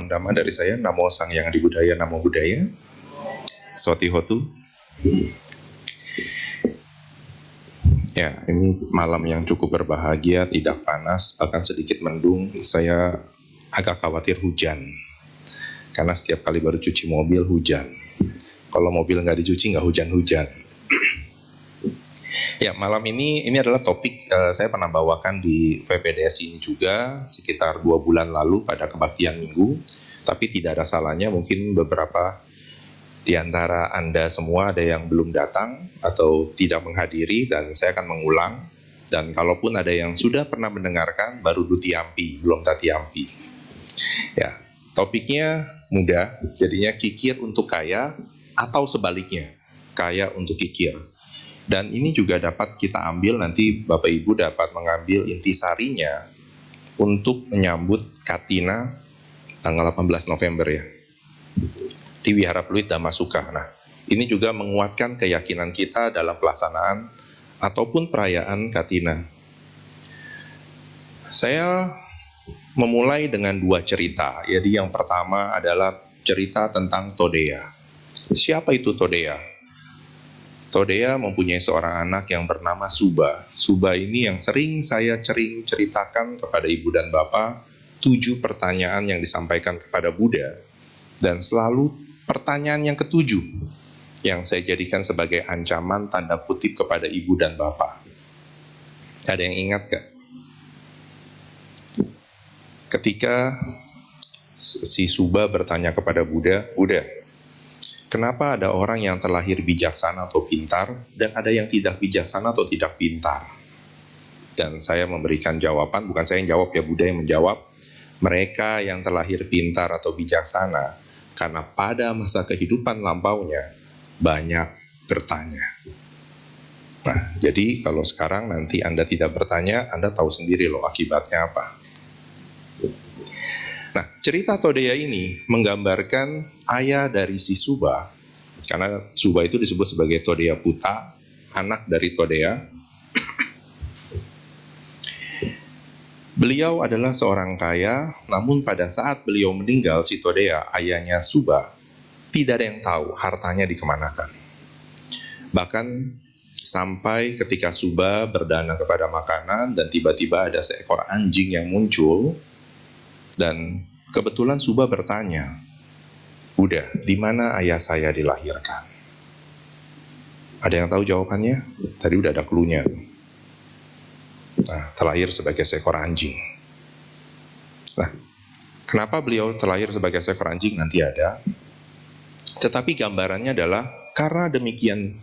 Dhamma dari saya, Namo Sang Yang Adi Budaya, Namo Buddhaya, Soti Hotu. Ya, ini malam yang cukup berbahagia, tidak panas, bahkan sedikit mendung. Saya agak khawatir hujan, karena setiap kali baru cuci mobil hujan. Kalau mobil nggak dicuci nggak hujan-hujan. Ya, malam ini adalah topik saya pernah bawakan di VPDS ini juga sekitar 2 bulan lalu pada kebaktian minggu. Tapi tidak ada salahnya, mungkin beberapa di antara Anda semua ada yang belum datang atau tidak menghadiri, dan saya akan mengulang. Dan kalaupun ada yang sudah pernah mendengarkan, baru dutiampi, belum tatiampi. Ya, topiknya mudah, jadinya kikir untuk kaya atau sebaliknya, kaya untuk kikir. Dan ini juga dapat kita ambil, nanti Bapak Ibu dapat mengambil intisarinya untuk menyambut Katina tanggal 18 November ya, di Wihara Pluit Dhammasuka. Nah, ini juga menguatkan keyakinan kita dalam pelaksanaan ataupun perayaan Katina. Saya memulai dengan 2 cerita. Jadi yang pertama adalah cerita tentang Todeya. Siapa itu Todeya? Todeya mempunyai seorang anak yang bernama Suba. Suba ini yang sering saya ceritakan kepada Ibu dan Bapak, 7 pertanyaan yang disampaikan kepada Buddha. Dan selalu pertanyaan yang ke-7 yang saya jadikan sebagai ancaman tanda kutip kepada Ibu dan Bapak. Ada yang ingat gak? Ketika si Suba bertanya kepada Buddha, Buddha, kenapa ada orang yang terlahir bijaksana atau pintar, dan ada yang tidak bijaksana atau tidak pintar? Dan saya memberikan jawaban, bukan saya yang jawab ya, Buddha yang menjawab. Mereka yang terlahir pintar atau bijaksana, karena pada masa kehidupan lampaunya, banyak bertanya. Nah, jadi kalau sekarang nanti Anda tidak bertanya, Anda tahu sendiri loh akibatnya apa. Nah, cerita Todeya ini menggambarkan ayah dari si Suba, karena Suba itu disebut sebagai Todeya Puta, anak dari Todeya. Beliau adalah seorang kaya, namun pada saat beliau meninggal, si Todeya, ayahnya Suba, tidak ada yang tahu hartanya dikemanakan. Bahkan sampai ketika Suba berdana kepada makanan, dan tiba-tiba ada seekor anjing yang muncul. Dan kebetulan Suba bertanya, Buddha, di mana ayah saya dilahirkan? Ada yang tahu jawabannya? Tadi udah ada clue-nya. Nah, terlahir sebagai seekor anjing. Nah, kenapa beliau terlahir sebagai seekor anjing nanti ada. Tetapi gambarannya adalah karena demikian,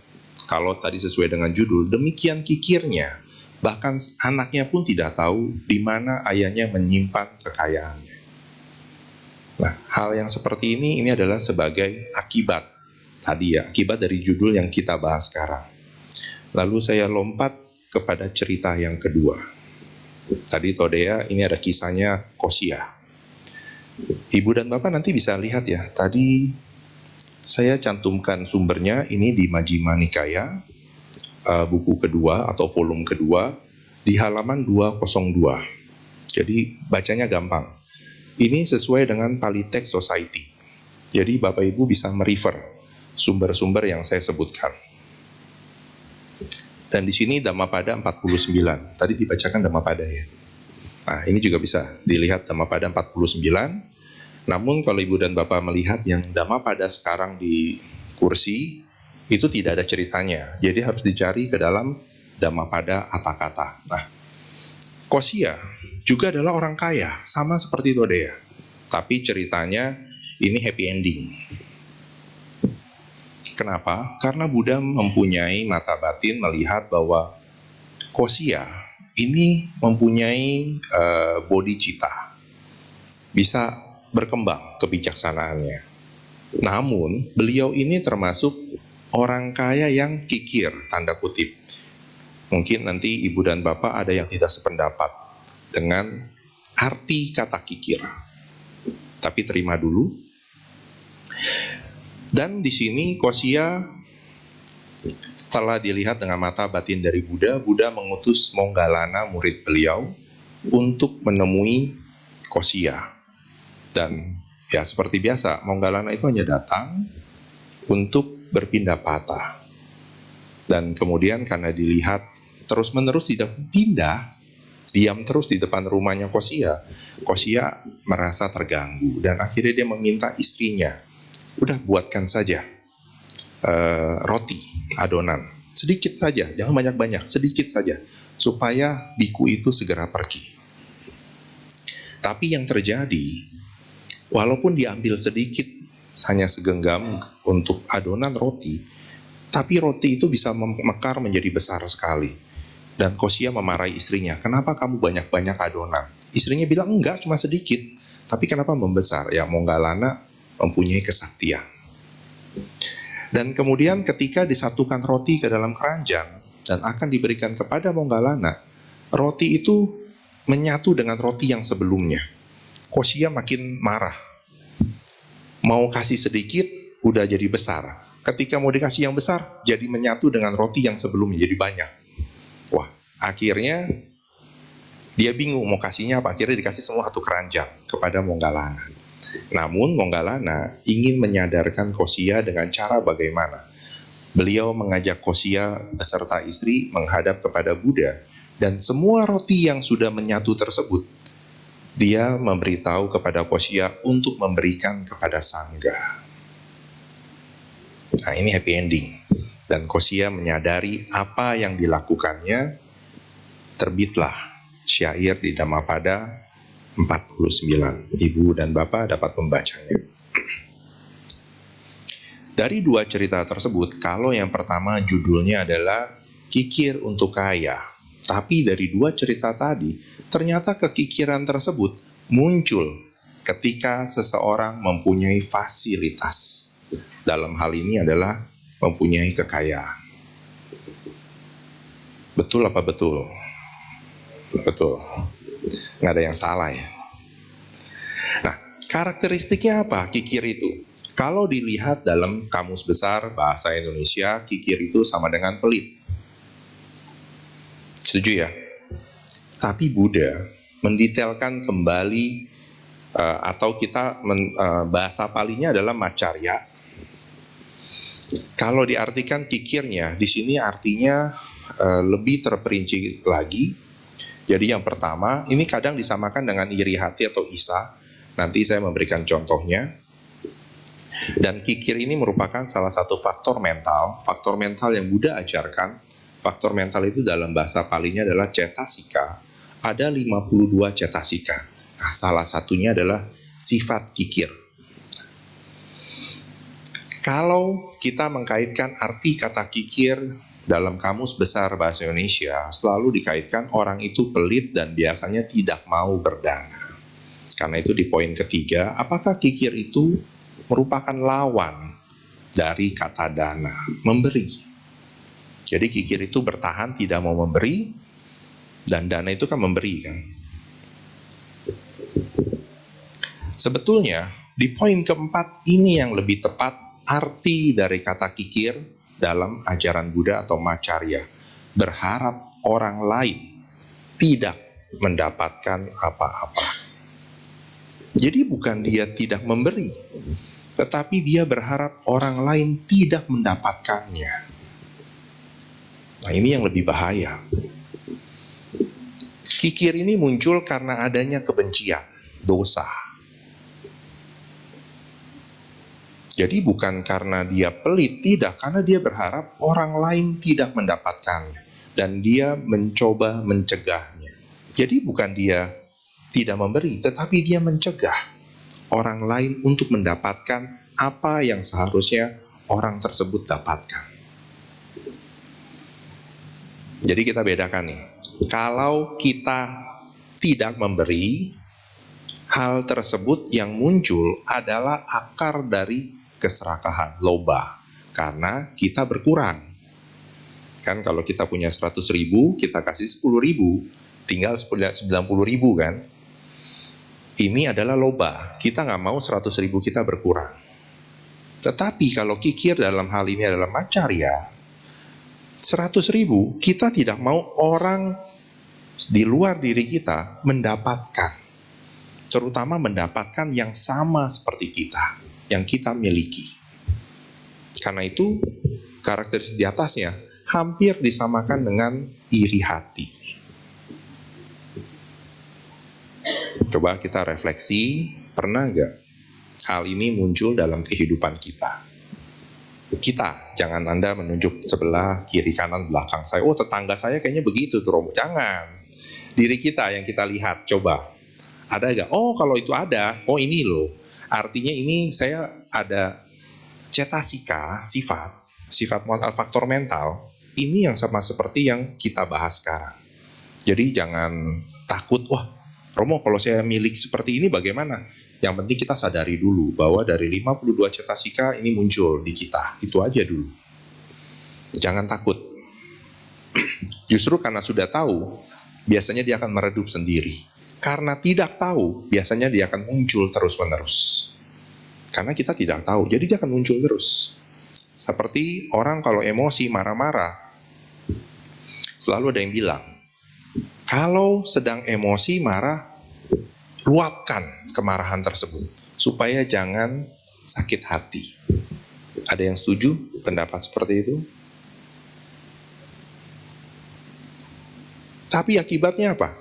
kalau tadi sesuai dengan judul, demikian kikirnya, bahkan anaknya pun tidak tahu di mana ayahnya menyimpan kekayaannya. Nah, hal yang seperti ini adalah sebagai akibat tadi ya, akibat dari judul yang kita bahas sekarang. Lalu saya lompat kepada cerita yang kedua. Tadi Todeya, ini ada kisahnya Kosya. Ibu dan Bapak nanti bisa lihat ya, tadi saya cantumkan sumbernya, ini di Majjhima Nikaya, buku kedua atau volume kedua, di halaman 202. Jadi bacanya gampang. Ini sesuai dengan Pali Text Society. Jadi Bapak Ibu bisa merefer sumber-sumber yang saya sebutkan. Dan di sini Dhammapada 49. Tadi dibacakan Dhammapada ya. Nah, ini juga bisa dilihat Dhammapada 49. Namun kalau Ibu dan Bapak melihat yang Dhammapada sekarang di kursi, itu tidak ada ceritanya. Jadi harus dicari ke dalam Dhammapada Atthakatha. Nah, Kosya juga adalah orang kaya, sama seperti Todeya. Tapi ceritanya ini happy ending. Kenapa? Karena Buddha mempunyai mata batin melihat bahwa Kosya ini mempunyai bodhicitta, bisa berkembang kebijaksanaannya. Namun beliau ini termasuk orang kaya yang kikir, tanda kutip. Mungkin nanti Ibu dan Bapak ada yang tidak sependapat dengan arti kata kikir. Tapi terima dulu. Dan di sini Kosya, setelah dilihat dengan mata batin dari Buddha, Buddha mengutus Moggallana, murid beliau, untuk menemui Kosya. Dan Ya seperti biasa, Monggalana itu hanya datang untuk berpindah patah. Dan kemudian karena dilihat terus-menerus tidak pindah, diam terus di depan rumahnya Kosia merasa terganggu dan akhirnya dia meminta istrinya, udah buatkan saja roti adonan, sedikit saja, jangan banyak-banyak, sedikit saja, supaya biku itu segera pergi. Tapi yang terjadi, walaupun diambil sedikit, hanya segenggam untuk adonan roti, tapi roti itu bisa mekar menjadi besar sekali. Dan Kosia memarahi istrinya, kenapa kamu banyak-banyak adonan? Istrinya bilang, enggak, cuma sedikit. Tapi kenapa membesar? Ya, Monggalana mempunyai kesaktian. Dan kemudian ketika disatukan roti ke dalam keranjang dan akan diberikan kepada Monggalana, roti itu menyatu dengan roti yang sebelumnya. Kosia makin marah. Mau kasih sedikit, udah jadi besar. Ketika mau dikasih yang besar, jadi menyatu dengan roti yang sebelumnya, jadi banyak. Wah, akhirnya dia bingung mau kasihnya apa. Akhirnya dikasih semua satu keranjang kepada Monggalana. Namun Monggalana ingin menyadarkan Kosia dengan cara bagaimana. Beliau mengajak Kosia beserta istri menghadap kepada Buddha, dan semua roti yang sudah menyatu tersebut dia memberitahu kepada Kosia untuk memberikan kepada Sangga. Nah, ini happy ending. Dan Kosia menyadari apa yang dilakukannya. Terbitlah syair di Dhammapada 49. Ibu dan Bapak dapat membacanya. Dari dua cerita tersebut, kalau yang pertama judulnya adalah Kikir untuk Kaya, tapi dari dua cerita tadi, ternyata kekikiran tersebut muncul ketika seseorang mempunyai fasilitas. Dalam hal ini adalah mempunyai kekayaan. Betul apa betul? Betul. Nggak ada yang salah ya. Nah, karakteristiknya apa kikir itu? Kalau dilihat dalam Kamus Besar Bahasa Indonesia, kikir itu sama dengan pelit. Setuju ya? Tapi Buddha mendetailkan kembali, atau kita bahasa palinya adalah macarya. Kalau diartikan kikirnya, di sini artinya lebih terperinci lagi. Jadi yang pertama, ini kadang disamakan dengan iri hati atau isa. Nanti saya memberikan contohnya. Dan kikir ini merupakan salah satu faktor mental yang Buddha ajarkan. Faktor mental itu dalam bahasa palinya adalah cetasika. Ada 52 cetasika. Nah, salah satunya adalah sifat kikir. Kalau kita mengkaitkan arti kata kikir dalam Kamus Besar Bahasa Indonesia, selalu dikaitkan orang itu pelit dan biasanya tidak mau berdana. Karena itu di poin ketiga, apakah kikir itu merupakan lawan dari kata dana, memberi. Jadi kikir itu bertahan, tidak mau memberi, dan dana itu kan memberi kan. Sebetulnya di poin keempat ini yang lebih tepat arti dari kata kikir dalam ajaran Buddha atau macarya. Berharap orang lain tidak mendapatkan apa-apa. Jadi bukan dia tidak memberi, tetapi dia berharap orang lain tidak mendapatkannya. Nah, ini yang lebih bahaya. Kikir ini muncul karena adanya kebencian, dosa. Jadi bukan karena dia pelit, tidak, karena dia berharap orang lain tidak mendapatkannya dan dia mencoba mencegahnya. Jadi bukan dia tidak memberi, tetapi dia mencegah orang lain untuk mendapatkan apa yang seharusnya orang tersebut dapatkan. Jadi kita bedakan nih. Kalau kita tidak memberi, hal tersebut yang muncul adalah akar dari keserakahan, loba. Karena kita berkurang. Kan kalau kita punya 100.000, kita kasih 10.000, tinggal 90.000 kan. Ini adalah loba. Kita nggak mau 100.000 kita berkurang. Tetapi kalau kikir dalam hal ini adalah macarya, 100.000 kita tidak mau orang di luar diri kita mendapatkan. terutama mendapatkan yang sama seperti kita, yang kita miliki. Karena itu, karakteristik di atasnya hampir disamakan dengan iri hati. Coba kita refleksi, pernah nggak hal ini muncul dalam kehidupan kita? Kita, jangan Anda menunjuk sebelah, kiri, kanan, belakang saya. Oh, tetangga saya kayaknya begitu tuh, Romo. Jangan. Diri kita yang kita lihat, coba. Ada nggak? Oh, kalau itu ada, oh ini loh. Artinya ini saya ada cetasika, sifat faktor mental. Ini yang sama seperti yang kita bahas sekarang. Jadi jangan takut, wah Romo kalau saya milik seperti ini bagaimana? Yang penting kita sadari dulu bahwa dari 52 cetasika ini muncul di kita. Itu aja dulu. Jangan takut. Justru karena sudah tahu, biasanya dia akan meredup sendiri. Karena tidak tahu, biasanya dia akan muncul terus-menerus. Karena kita tidak tahu, jadi dia akan muncul terus. Seperti orang kalau emosi, marah-marah, selalu ada yang bilang, kalau sedang emosi, marah, luapkan kemarahan tersebut, supaya jangan sakit hati. Ada yang setuju pendapat seperti itu? Tapi akibatnya apa?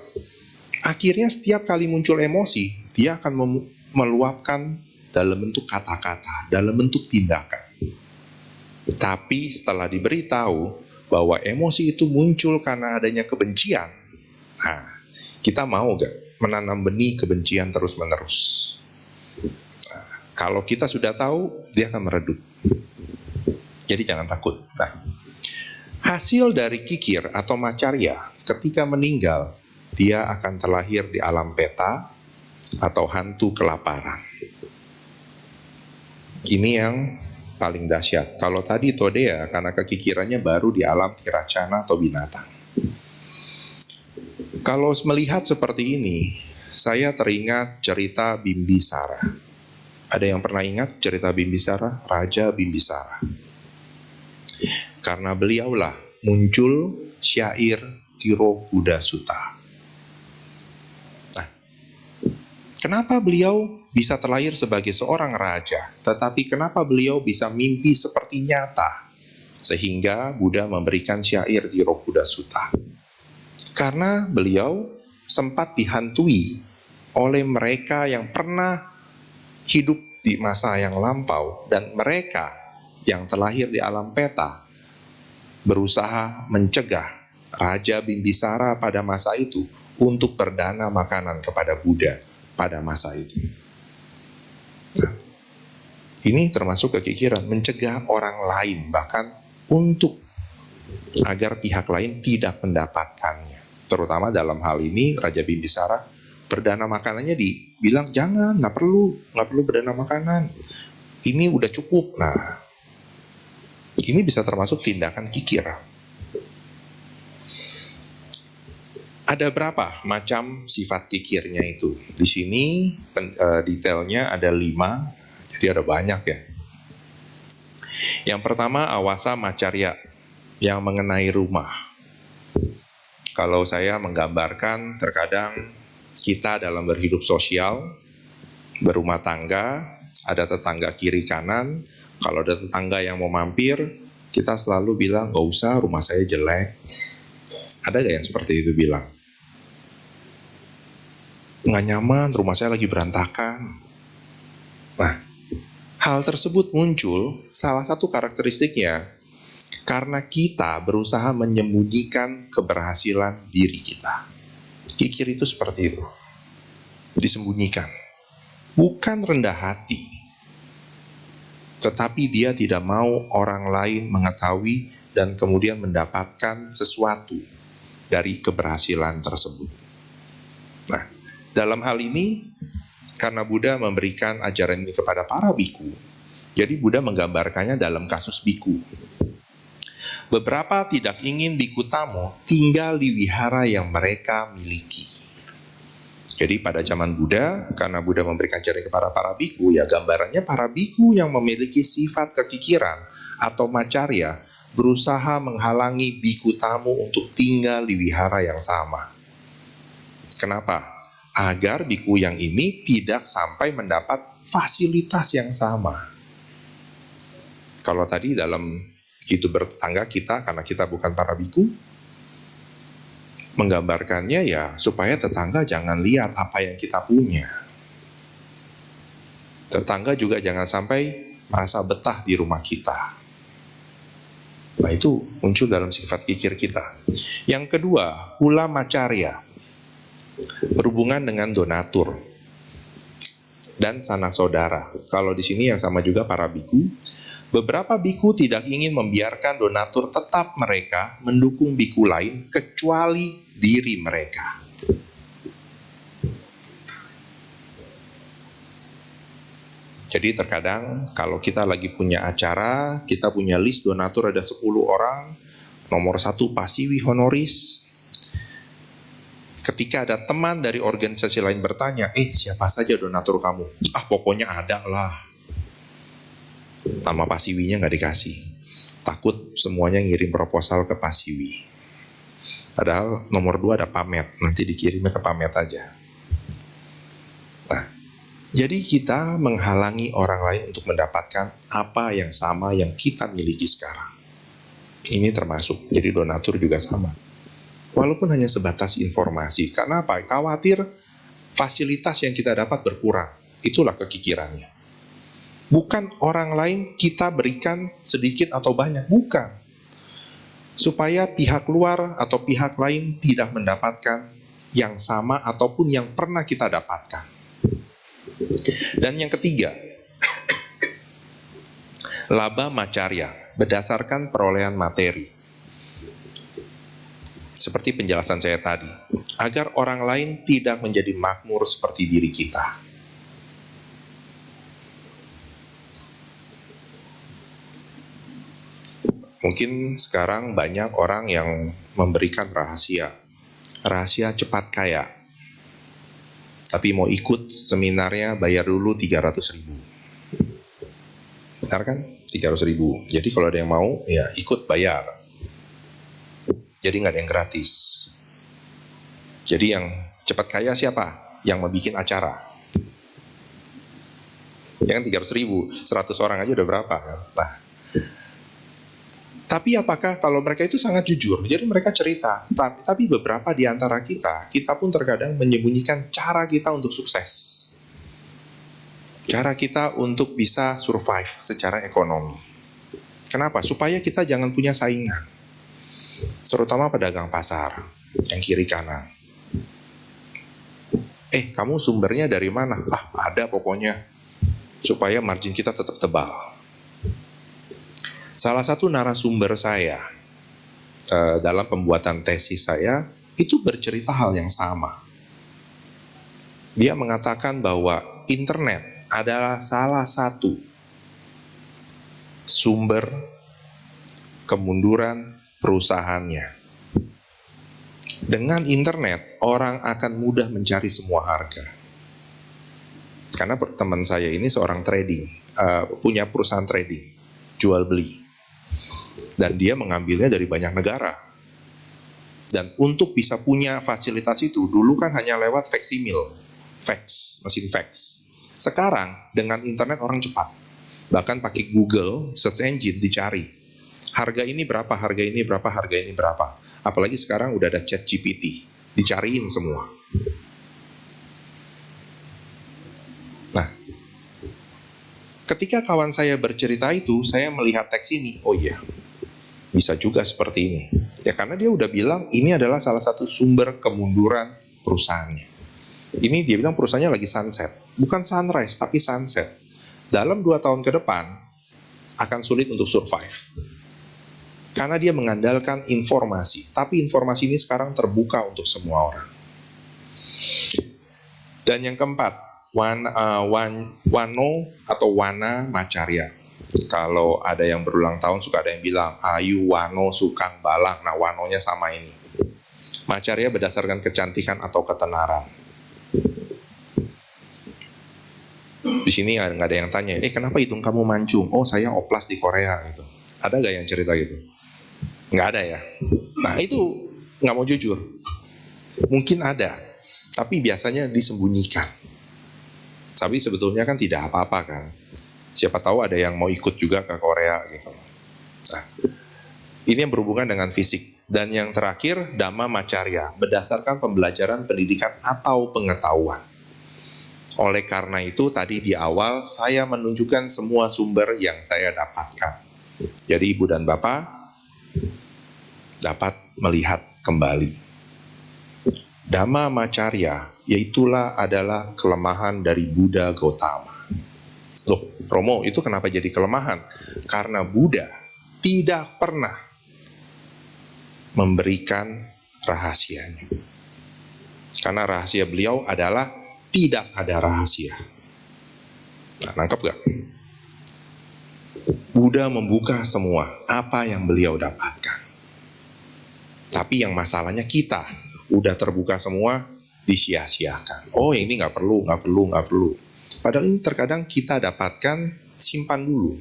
Akhirnya setiap kali muncul emosi, dia akan meluapkan dalam bentuk kata-kata, dalam bentuk tindakan. Tapi setelah diberitahu bahwa emosi itu muncul karena adanya kebencian, nah, kita mau gak menanam benih kebencian terus-menerus? Nah, kalau kita sudah tahu, dia akan meredup. Jadi jangan takut. Nah, hasil dari kikir atau macarya ketika meninggal, dia akan terlahir di alam peta atau hantu kelaparan. Ini yang paling dahsyat. Kalau tadi Todea, karena kekikirannya baru di alam tiracana atau binatang. Kalau melihat seperti ini, saya teringat cerita Bimbisara. Ada yang pernah ingat cerita Bimbisara? Raja Bimbisara. Karena beliaulah muncul syair Tiro Buddha Sutta. Nah, kenapa beliau bisa terlahir sebagai seorang raja, tetapi kenapa beliau bisa mimpi seperti nyata, sehingga Buddha memberikan syair Tiro Buddha Sutta? Karena beliau sempat dihantui oleh mereka yang pernah hidup di masa yang lampau, dan mereka yang terlahir di alam peta berusaha mencegah Raja Bimbisara pada masa itu untuk berdana makanan kepada Buddha pada masa itu. Nah, ini termasuk kekikiran, mencegah orang lain, bahkan untuk agar pihak lain tidak mendapatkannya. Terutama dalam hal ini Raja Bimbisara, berdana makanannya dibilang jangan, nggak perlu berdana makanan, ini udah cukup. Nah, ini bisa termasuk tindakan kikir. Ada berapa macam sifat kikirnya itu? Di sini detailnya ada 5, jadi ada banyak ya. Yang pertama awasa macarya, yang mengenai rumah. Kalau saya menggambarkan, terkadang kita dalam berhidup sosial, berumah tangga, ada tetangga kiri kanan. Kalau ada tetangga yang mau mampir, kita selalu bilang, gak usah, rumah saya jelek. Ada gak yang seperti itu bilang? Nggak nyaman, rumah saya lagi berantakan. Nah, hal tersebut muncul, salah satu karakteristiknya, karena kita berusaha menyembunyikan keberhasilan diri kita. Kikir itu seperti itu, disembunyikan. Bukan rendah hati, tetapi dia tidak mau orang lain mengetahui dan kemudian mendapatkan sesuatu dari keberhasilan tersebut. Nah, dalam hal ini, karena Buddha memberikan ajaran ini kepada para biku, jadi Buddha menggambarkannya dalam kasus biku. Beberapa tidak ingin biku tamu tinggal di wihara yang mereka miliki. Jadi pada zaman Buddha, karena Buddha memberikan ajaran kepada para biku, ya gambarannya para biku yang memiliki sifat kekikiran atau macarya berusaha menghalangi biku tamu untuk tinggal di wihara yang sama. Kenapa? agar biku yang ini tidak sampai mendapat fasilitas yang sama. Kalau tadi dalam hidup bertetangga kita, karena kita bukan para biku, menggambarkannya ya supaya tetangga jangan lihat apa yang kita punya. Tetangga juga jangan sampai merasa betah di rumah kita. Nah, itu muncul dalam sifat kikir kita. Yang kedua, hula macarya, berhubungan dengan donatur dan sanak saudara. Kalau di sini yang sama juga para biku. Beberapa biku tidak ingin membiarkan donatur tetap mereka mendukung biku lain kecuali diri mereka. Jadi terkadang kalau kita lagi punya acara, kita punya list donatur ada 10 orang, nomor 1 pasiwi honoris. Ketika ada teman dari organisasi lain bertanya, siapa saja donatur kamu? Pokoknya ada lah. Nama pasiwinya nggak dikasih. Takut semuanya ngirim proposal ke pasiwi. Padahal nomor 2 ada pamet, nanti dikirimnya ke pamet aja. Nah, jadi kita menghalangi orang lain untuk mendapatkan apa yang sama yang kita miliki sekarang. Ini termasuk, jadi donatur juga sama. Walaupun hanya sebatas informasi. Karena apa? Khawatir fasilitas yang kita dapat berkurang. Itulah kekikirannya. Bukan orang lain kita berikan sedikit atau banyak. Bukan. Supaya pihak luar atau pihak lain tidak mendapatkan yang sama ataupun yang pernah kita dapatkan. Dan yang ketiga, laba macarya, berdasarkan perolehan materi. Seperti penjelasan saya tadi, agar orang lain tidak menjadi makmur seperti diri kita. Mungkin sekarang banyak orang yang memberikan rahasia cepat kaya. Tapi mau ikut seminarnya bayar dulu 300.000. Benar kan? 300.000. Jadi kalau ada yang mau, ya ikut bayar. Jadi nggak ada yang gratis. Jadi yang cepat kaya siapa? Yang mau bikin acara. Ya kan 300.000, 100 orang aja udah berapa? Nah, tapi apakah kalau mereka itu sangat jujur? Jadi mereka cerita. Tapi beberapa di antara kita pun terkadang menyembunyikan cara kita untuk sukses. Cara kita untuk bisa survive secara ekonomi. Kenapa? Supaya kita jangan punya saingan. Terutama pedagang pasar yang kiri kanan. Kamu sumbernya dari mana? Ada pokoknya. Supaya margin kita tetap tebal. Salah satu narasumber saya dalam pembuatan tesis saya itu bercerita hal yang sama. Dia mengatakan bahwa internet adalah salah satu sumber kemunduran perusahaannya. Dengan internet, orang akan mudah mencari semua harga. Karena teman saya ini seorang trading, punya perusahaan trading, jual beli. Dan dia mengambilnya dari banyak negara. Dan untuk bisa punya fasilitas itu, dulu kan hanya lewat faksimil, mesin fax. Sekarang dengan internet orang cepat. Bahkan pakai Google, search engine dicari. Harga ini berapa, harga ini berapa, harga ini berapa. Apalagi sekarang udah ada ChatGPT, dicariin semua. Nah, ketika kawan saya bercerita itu, saya melihat teks ini, oh iya, bisa juga seperti ini. Ya karena dia udah bilang ini adalah salah satu sumber kemunduran perusahaannya. Ini dia bilang perusahaannya lagi sunset. Bukan sunrise, tapi sunset. Dalam 2 tahun ke depan, akan sulit untuk survive. Karena dia mengandalkan informasi. Tapi informasi ini sekarang terbuka untuk semua orang. Dan yang keempat, wano atau wana macarya. Kalau ada yang berulang tahun suka ada yang bilang ayu wano sukang balang. Nah, wanonya sama ini. Macarya berdasarkan kecantikan atau ketenaran. Di sini nggak ada yang tanya, kenapa hidung kamu mancung? Oh, saya oplas di Korea gitu. Ada nggak yang cerita gitu? Nggak ada ya. Nah, itu nggak mau jujur. Mungkin ada, tapi biasanya disembunyikan. Tapi sebetulnya kan tidak apa-apa kan. Siapa tahu ada yang mau ikut juga ke Korea gitu. Nah, ini yang berhubungan dengan fisik. Dan yang terakhir, Dhamma Macarya, berdasarkan pembelajaran pendidikan atau pengetahuan. Oleh karena itu, tadi di awal saya menunjukkan semua sumber yang saya dapatkan. Jadi Ibu dan Bapak dapat melihat kembali. Dhamma Macarya, yaitulah adalah kelemahan dari Buddha Gautama. Loh, Romo, itu kenapa jadi kelemahan? Karena Buddha tidak pernah memberikan rahasianya. Karena rahasia beliau adalah tidak ada rahasia. Nah, nangkep gak? Buddha membuka semua apa yang beliau dapatkan. Tapi yang masalahnya kita udah terbuka semua, disia-siakan. Oh, ini nggak perlu. Padahal ini terkadang kita dapatkan, simpan dulu.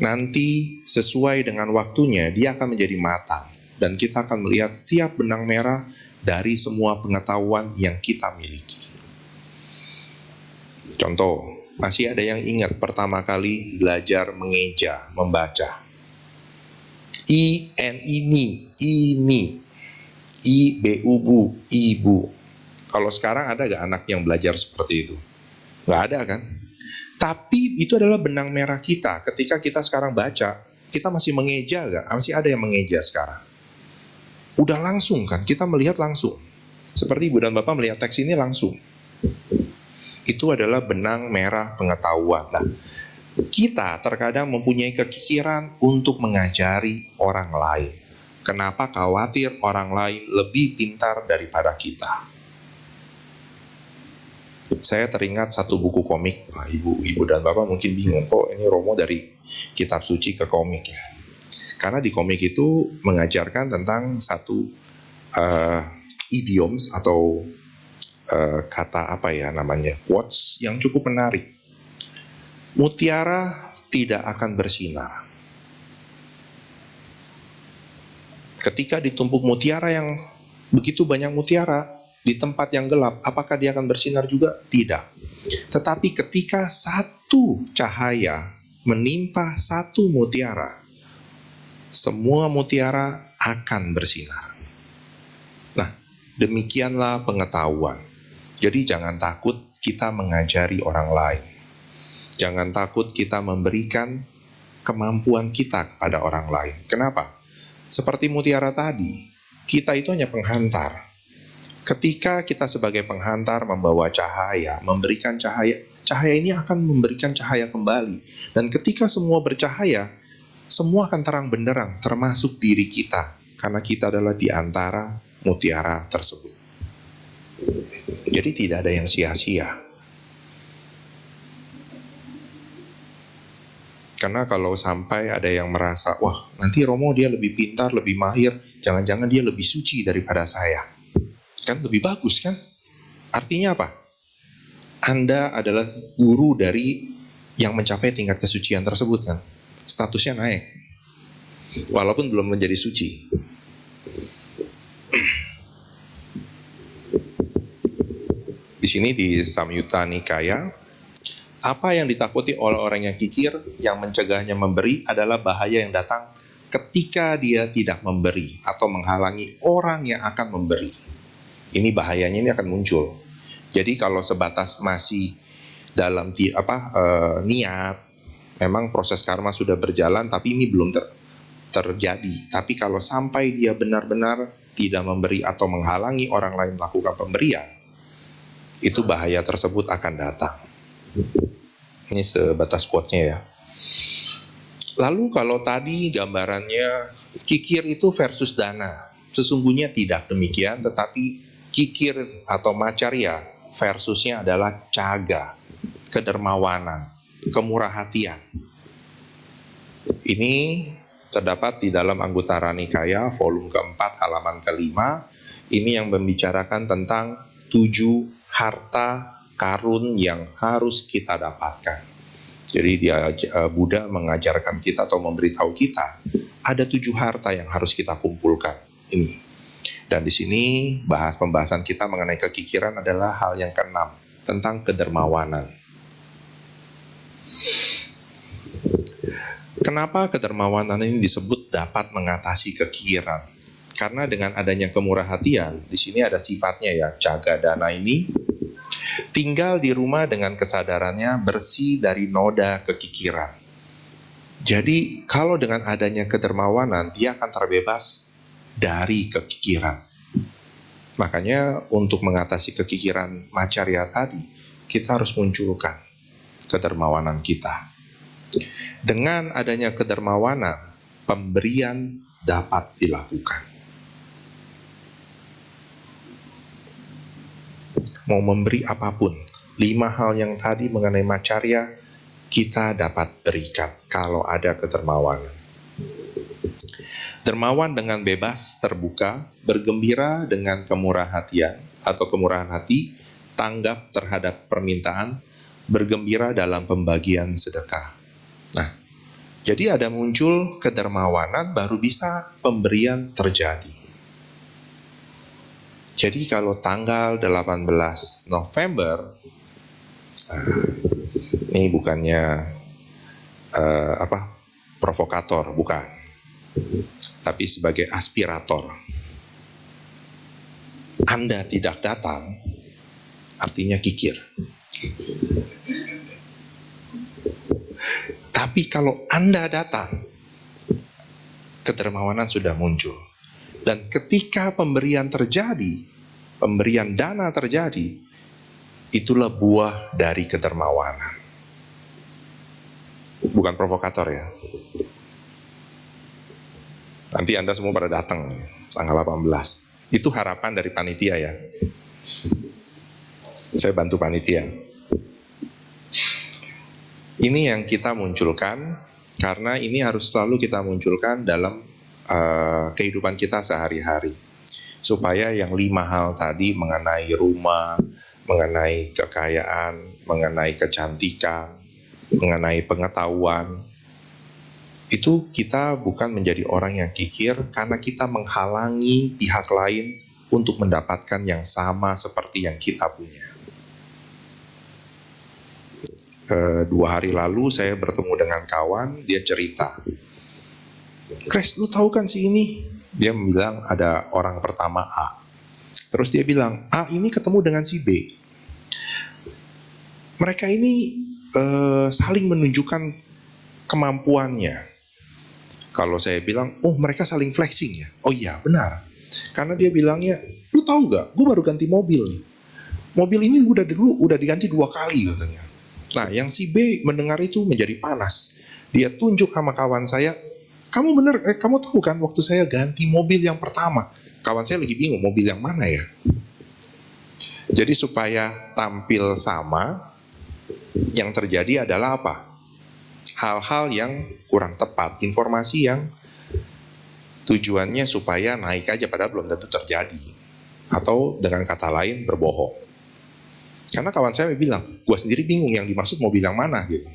Nanti sesuai dengan waktunya, dia akan menjadi matang. Dan kita akan melihat setiap benang merah dari semua pengetahuan yang kita miliki. Contoh, masih ada yang ingat pertama kali belajar mengeja, membaca. ini, ibu, ibu. Kalau sekarang ada gak anak yang belajar seperti itu? Gak ada kan? Tapi itu adalah benang merah kita. Ketika kita sekarang baca, kita masih mengeja gak? Masih ada yang mengeja sekarang. Udah langsung kan? Kita melihat langsung. Seperti Ibu dan Bapak melihat teks ini langsung. Itu adalah benang merah pengetahuan. Nah, kita terkadang mempunyai kekikiran untuk mengajari orang lain. Kenapa khawatir orang lain lebih pintar daripada kita? Saya teringat satu buku komik. Nah, ibu dan bapak mungkin bingung, kok ini Romo dari kitab suci ke komik ya? Karena di komik itu mengajarkan tentang satu idioms atau kata apa ya namanya, quotes yang cukup menarik. Mutiara tidak akan bersinar ketika ditumpuk mutiara yang begitu banyak mutiara di tempat yang gelap. Apakah dia akan bersinar juga? Tidak. Tetapi ketika satu cahaya menimpa satu mutiara, semua mutiara akan bersinar. Nah, demikianlah pengetahuan. Jadi jangan takut kita mengajari orang lain. Jangan takut kita memberikan kemampuan kita kepada orang lain. Kenapa? Seperti mutiara tadi, kita itu hanya penghantar. Ketika kita sebagai penghantar membawa cahaya, memberikan cahaya, cahaya ini akan memberikan cahaya kembali. Dan ketika semua bercahaya, semua akan terang benderang, termasuk diri kita. Karena kita adalah di antara mutiara tersebut. Jadi tidak ada yang sia-sia. Karena kalau sampai ada yang merasa, wah nanti Romo dia lebih pintar, lebih mahir, jangan-jangan dia lebih suci daripada saya. Kan lebih bagus kan? Artinya apa? Anda adalah guru dari yang mencapai tingkat kesucian tersebut kan? Statusnya naik. Walaupun belum menjadi suci. Di sini di Samyutta Nikaya, apa yang ditakuti oleh orang yang kikir, yang mencegahnya memberi adalah bahaya yang datang ketika dia tidak memberi atau menghalangi orang yang akan memberi. Ini bahayanya ini akan muncul. Jadi kalau sebatas masih dalam niat, memang proses karma sudah berjalan, tapi ini belum terjadi. Tapi kalau sampai dia benar-benar tidak memberi atau menghalangi orang lain melakukan pemberian, itu bahaya tersebut akan datang. Ini sebatas quote-nya ya. Lalu kalau tadi gambarannya kikir itu versus dana, sesungguhnya tidak demikian, tetapi kikir atau macarya versusnya adalah caga, kedermawanan, kemurah hatian. Ini terdapat di dalam Anguttara Nikaya volume keempat halaman kelima. Ini yang membicarakan tentang 7 harta karun yang harus kita dapatkan. Jadi Buddha mengajarkan kita atau memberitahu kita ada 7 harta yang harus kita kumpulkan. Ini Dan di sini pembahasan kita mengenai kekikiran adalah hal yang keenam, tentang kedermawanan. Kenapa kedermawanan ini disebut dapat mengatasi kekikiran? Karena dengan adanya kemurahhatian, di sini ada sifatnya ya, Cagadana ini tinggal di rumah dengan kesadarannya bersih dari noda kekikiran. Jadi kalau dengan adanya kedermawanan, dia akan terbebas dari kekikiran. Makanya untuk mengatasi kekikiran macarya tadi, kita harus munculkan kedermawanan kita. Dengan adanya kedermawanan, pemberian dapat dilakukan. Mau memberi apapun, 5 hal yang tadi mengenai macarya, kita dapat berikan kalau ada kedermawanan. Dermawan dengan bebas, terbuka, bergembira dengan kemurahan hati, tanggap terhadap permintaan, bergembira dalam pembagian sedekah. Nah, jadi ada muncul kedermawanan, baru bisa pemberian terjadi. Jadi kalau tanggal 18 November, ini bukannya provokator, bukan, tapi sebagai aspirator. Anda tidak datang, artinya kikir. Tapi kalau Anda datang, kedermawanan sudah muncul. Dan ketika pemberian terjadi, pemberian dana terjadi, itulah buah dari kedermawanan. Bukan provokator ya. Nanti Anda semua pada datang tanggal 18. Itu harapan dari panitia ya. Saya bantu panitia. Ini yang kita munculkan, karena ini harus selalu kita munculkan dalam kehidupan kita sehari-hari. Supaya yang 5 hal tadi mengenai rumah, mengenai kekayaan, mengenai kecantikan, mengenai pengetahuan, itu kita bukan menjadi orang yang kikir karena kita menghalangi pihak lain untuk mendapatkan yang sama seperti yang kita punya. 2 hari lalu saya bertemu dengan kawan, dia cerita, Kres, lu tahu kan si ini? Dia bilang ada orang pertama A. Terus dia bilang, A ini ketemu dengan si B. Mereka ini saling menunjukkan kemampuannya. Kalau saya bilang, oh mereka saling flexing ya. Oh iya, benar. Karena dia bilangnya, lu tahu gak, gue baru ganti mobil nih. Mobil ini udah diganti 2 kali katanya. Nah, yang si B mendengar itu menjadi panas. Dia tunjuk sama kawan saya, kamu tahu kan waktu saya ganti mobil yang pertama. Kawan saya lagi bingung mobil yang mana ya. Jadi supaya tampil sama, yang terjadi adalah apa? Hal-hal yang kurang tepat, informasi yang tujuannya supaya naik aja padahal belum tentu terjadi. Atau dengan kata lain berbohong. Karena kawan saya bilang, gue sendiri bingung yang dimaksud mobil yang mana gitu.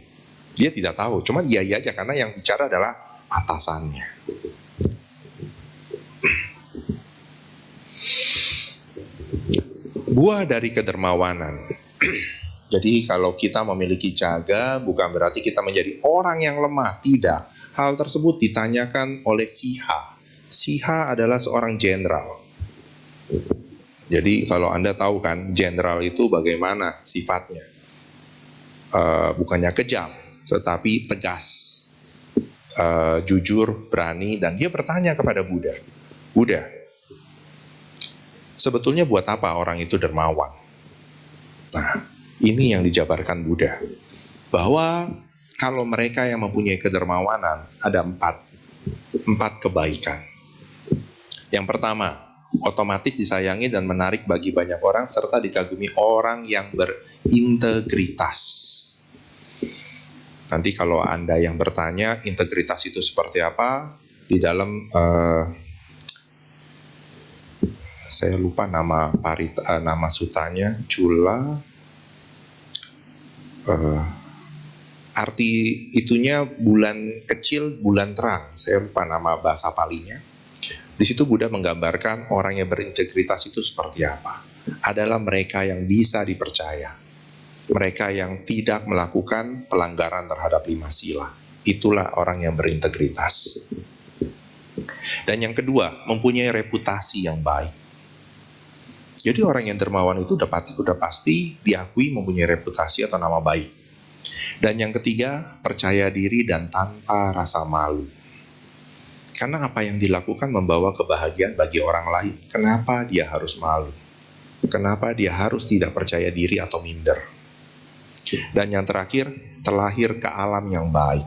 Dia tidak tahu, cuma iya aja karena yang bicara adalah atasannya. Buah dari kedermawanan. Jadi kalau kita memiliki caga, bukan berarti kita menjadi orang yang lemah, tidak. Hal tersebut ditanyakan oleh Siha. Siha adalah seorang jenderal. Jadi kalau Anda tahu kan, jenderal itu bagaimana sifatnya. Bukannya kejam, tetapi tegas, jujur, berani, dan dia bertanya kepada Buddha, Buddha, sebetulnya buat apa orang itu dermawan? Nah, ini yang dijabarkan Buddha, bahwa kalau mereka yang mempunyai kedermawanan, ada 4 kebaikan. Yang pertama, otomatis disayangi dan menarik bagi banyak orang, serta dikagumi orang yang berintegritas. Nanti kalau Anda yang bertanya, integritas itu seperti apa? Di dalam, saya lupa nama sutanya, Cula, arti itunya bulan kecil, bulan terang. Saya lupa nama bahasa Palinya. Di situ Buddha menggambarkan orang yang berintegritas itu seperti apa. Adalah mereka yang bisa dipercaya. Mereka yang tidak melakukan pelanggaran terhadap 5 sila. Itulah orang yang berintegritas. Dan yang kedua, mempunyai reputasi yang baik. Jadi orang yang dermawan itu udah pasti diakui mempunyai reputasi atau nama baik. Dan yang ketiga, percaya diri dan tanpa rasa malu. Karena apa yang dilakukan membawa kebahagiaan bagi orang lain. Kenapa dia harus malu? Kenapa dia harus tidak percaya diri atau minder? Dan yang terakhir, terlahir ke alam yang baik.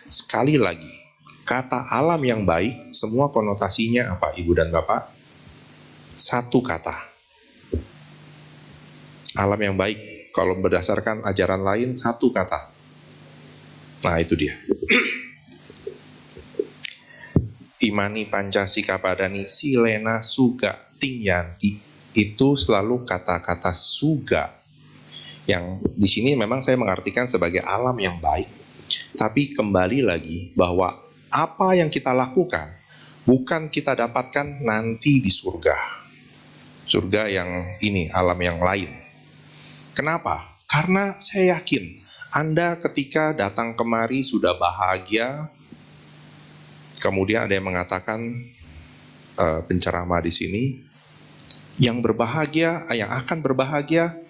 Sekali lagi, kata alam yang baik, semua konotasinya apa, Ibu dan Bapak? Satu kata. Alam yang baik, kalau berdasarkan ajaran lain, satu kata. Nah, itu dia. Imani Pancasika Padani Silena Suga Tingyanti. Itu selalu kata-kata suga. Yang di sini memang saya mengartikan sebagai alam yang baik. Tapi kembali lagi bahwa apa yang kita lakukan bukan kita dapatkan nanti di surga. Surga yang ini, alam yang lain. Kenapa? Karena saya yakin Anda ketika datang kemari sudah bahagia. Kemudian ada yang mengatakan penceramah di sini, yang berbahagia, yang akan berbahagia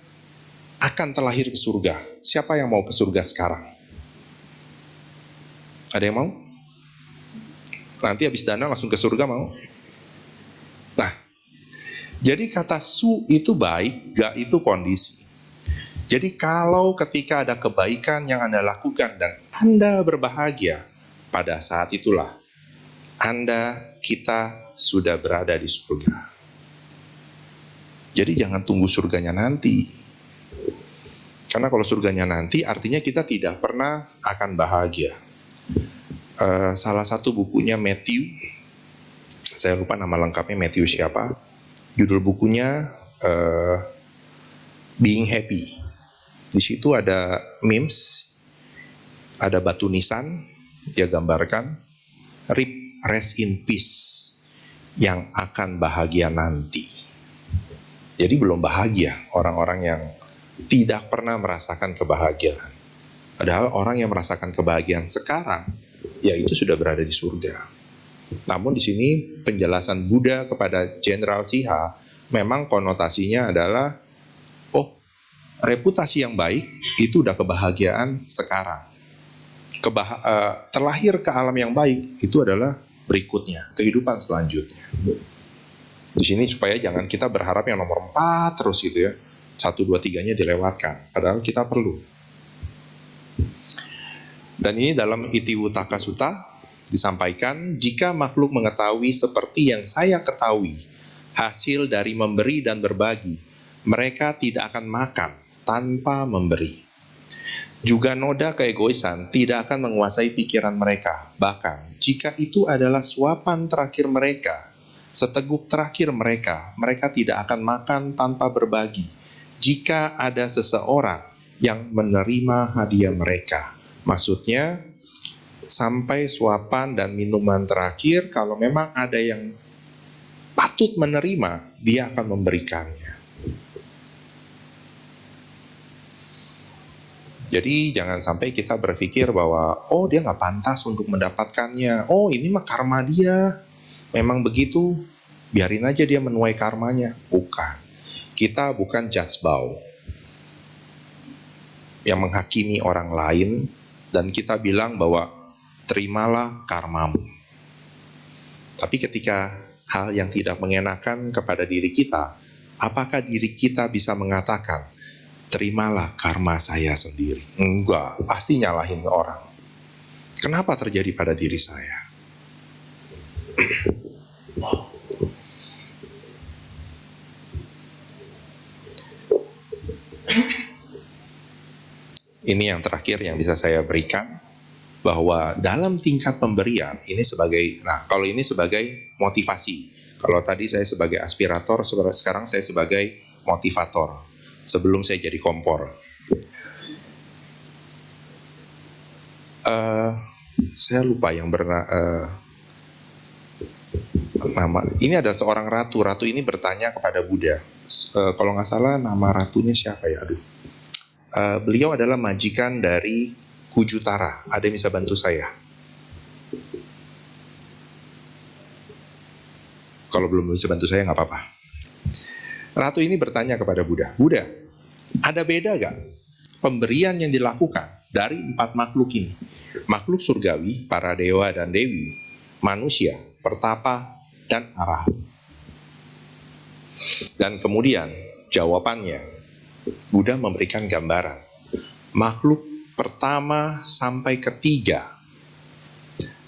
akan terlahir ke surga. Siapa yang mau ke surga sekarang? Ada yang mau? Nanti habis dana langsung ke surga mau? Nah, jadi kata su itu baik, ga itu kondisi. Jadi kalau ketika ada kebaikan yang Anda lakukan dan Anda berbahagia, pada saat itulah kita sudah berada di surga. Jadi jangan tunggu surganya nanti. Karena kalau surganya nanti artinya kita tidak pernah akan bahagia. Salah satu bukunya Matthew, saya lupa nama lengkapnya Matthew siapa. Judul bukunya Being Happy. Di situ ada memes, ada batu nisan, dia gambarkan rest in peace, yang akan bahagia nanti. Jadi belum bahagia orang-orang yang tidak pernah merasakan kebahagiaan. Padahal orang yang merasakan kebahagiaan sekarang, ya itu sudah berada di surga. Namun di sini penjelasan Buddha kepada Jenderal Siha memang konotasinya adalah, oh, reputasi yang baik itu udah kebahagiaan sekarang. Terlahir ke alam yang baik itu adalah berikutnya, kehidupan selanjutnya. Di sini supaya jangan kita berharap yang nomor 4 terus gitu ya. 1, 2, 3-nya dilewatkan. Padahal kita perlu. Dan ini dalam Itiwutaka Sutta disampaikan, jika makhluk mengetahui seperti yang saya ketahui, hasil dari memberi dan berbagi, mereka tidak akan makan tanpa memberi. Juga noda keegoisan tidak akan menguasai pikiran mereka. Bahkan jika itu adalah suapan terakhir mereka, seteguk terakhir mereka, mereka tidak akan makan tanpa berbagi. Jika ada seseorang yang menerima hadiah mereka, maksudnya sampai suapan dan minuman terakhir, kalau memang ada yang patut menerima, dia akan memberikannya. Jadi jangan sampai kita berpikir bahwa oh dia nggak pantas untuk mendapatkannya, oh ini mah karma dia, memang begitu, biarin aja dia menuai karmanya. Bukan, kita bukan judgebau yang menghakimi orang lain dan kita bilang bahwa terimalah karmamu. Tapi ketika hal yang tidak mengenakan kepada diri kita, apakah diri kita bisa mengatakan terimalah karma saya sendiri? Enggak, pasti nyalahin orang. Kenapa terjadi pada diri saya? Ini yang terakhir yang bisa saya berikan, bahwa dalam tingkat pemberian ini sebagai, nah kalau ini sebagai motivasi. Kalau tadi saya sebagai aspirator, sekarang saya sebagai motivator. Sebelum saya jadi kompor. Saya lupa yang Ini ada seorang ratu. Ratu ini bertanya kepada Buddha. Kalau nggak salah nama ratunya siapa ya? Beliau adalah majikan dari Kujutara. Ada yang bisa bantu saya? Kalau belum bisa bantu saya nggak apa-apa. Ratu ini bertanya kepada Buddha, Buddha, ada beda gak pemberian yang dilakukan dari 4 makhluk ini? Makhluk surgawi, para dewa dan dewi, manusia, pertapa, dan arahat. Dan kemudian jawabannya, Buddha memberikan gambaran. Makhluk pertama sampai ketiga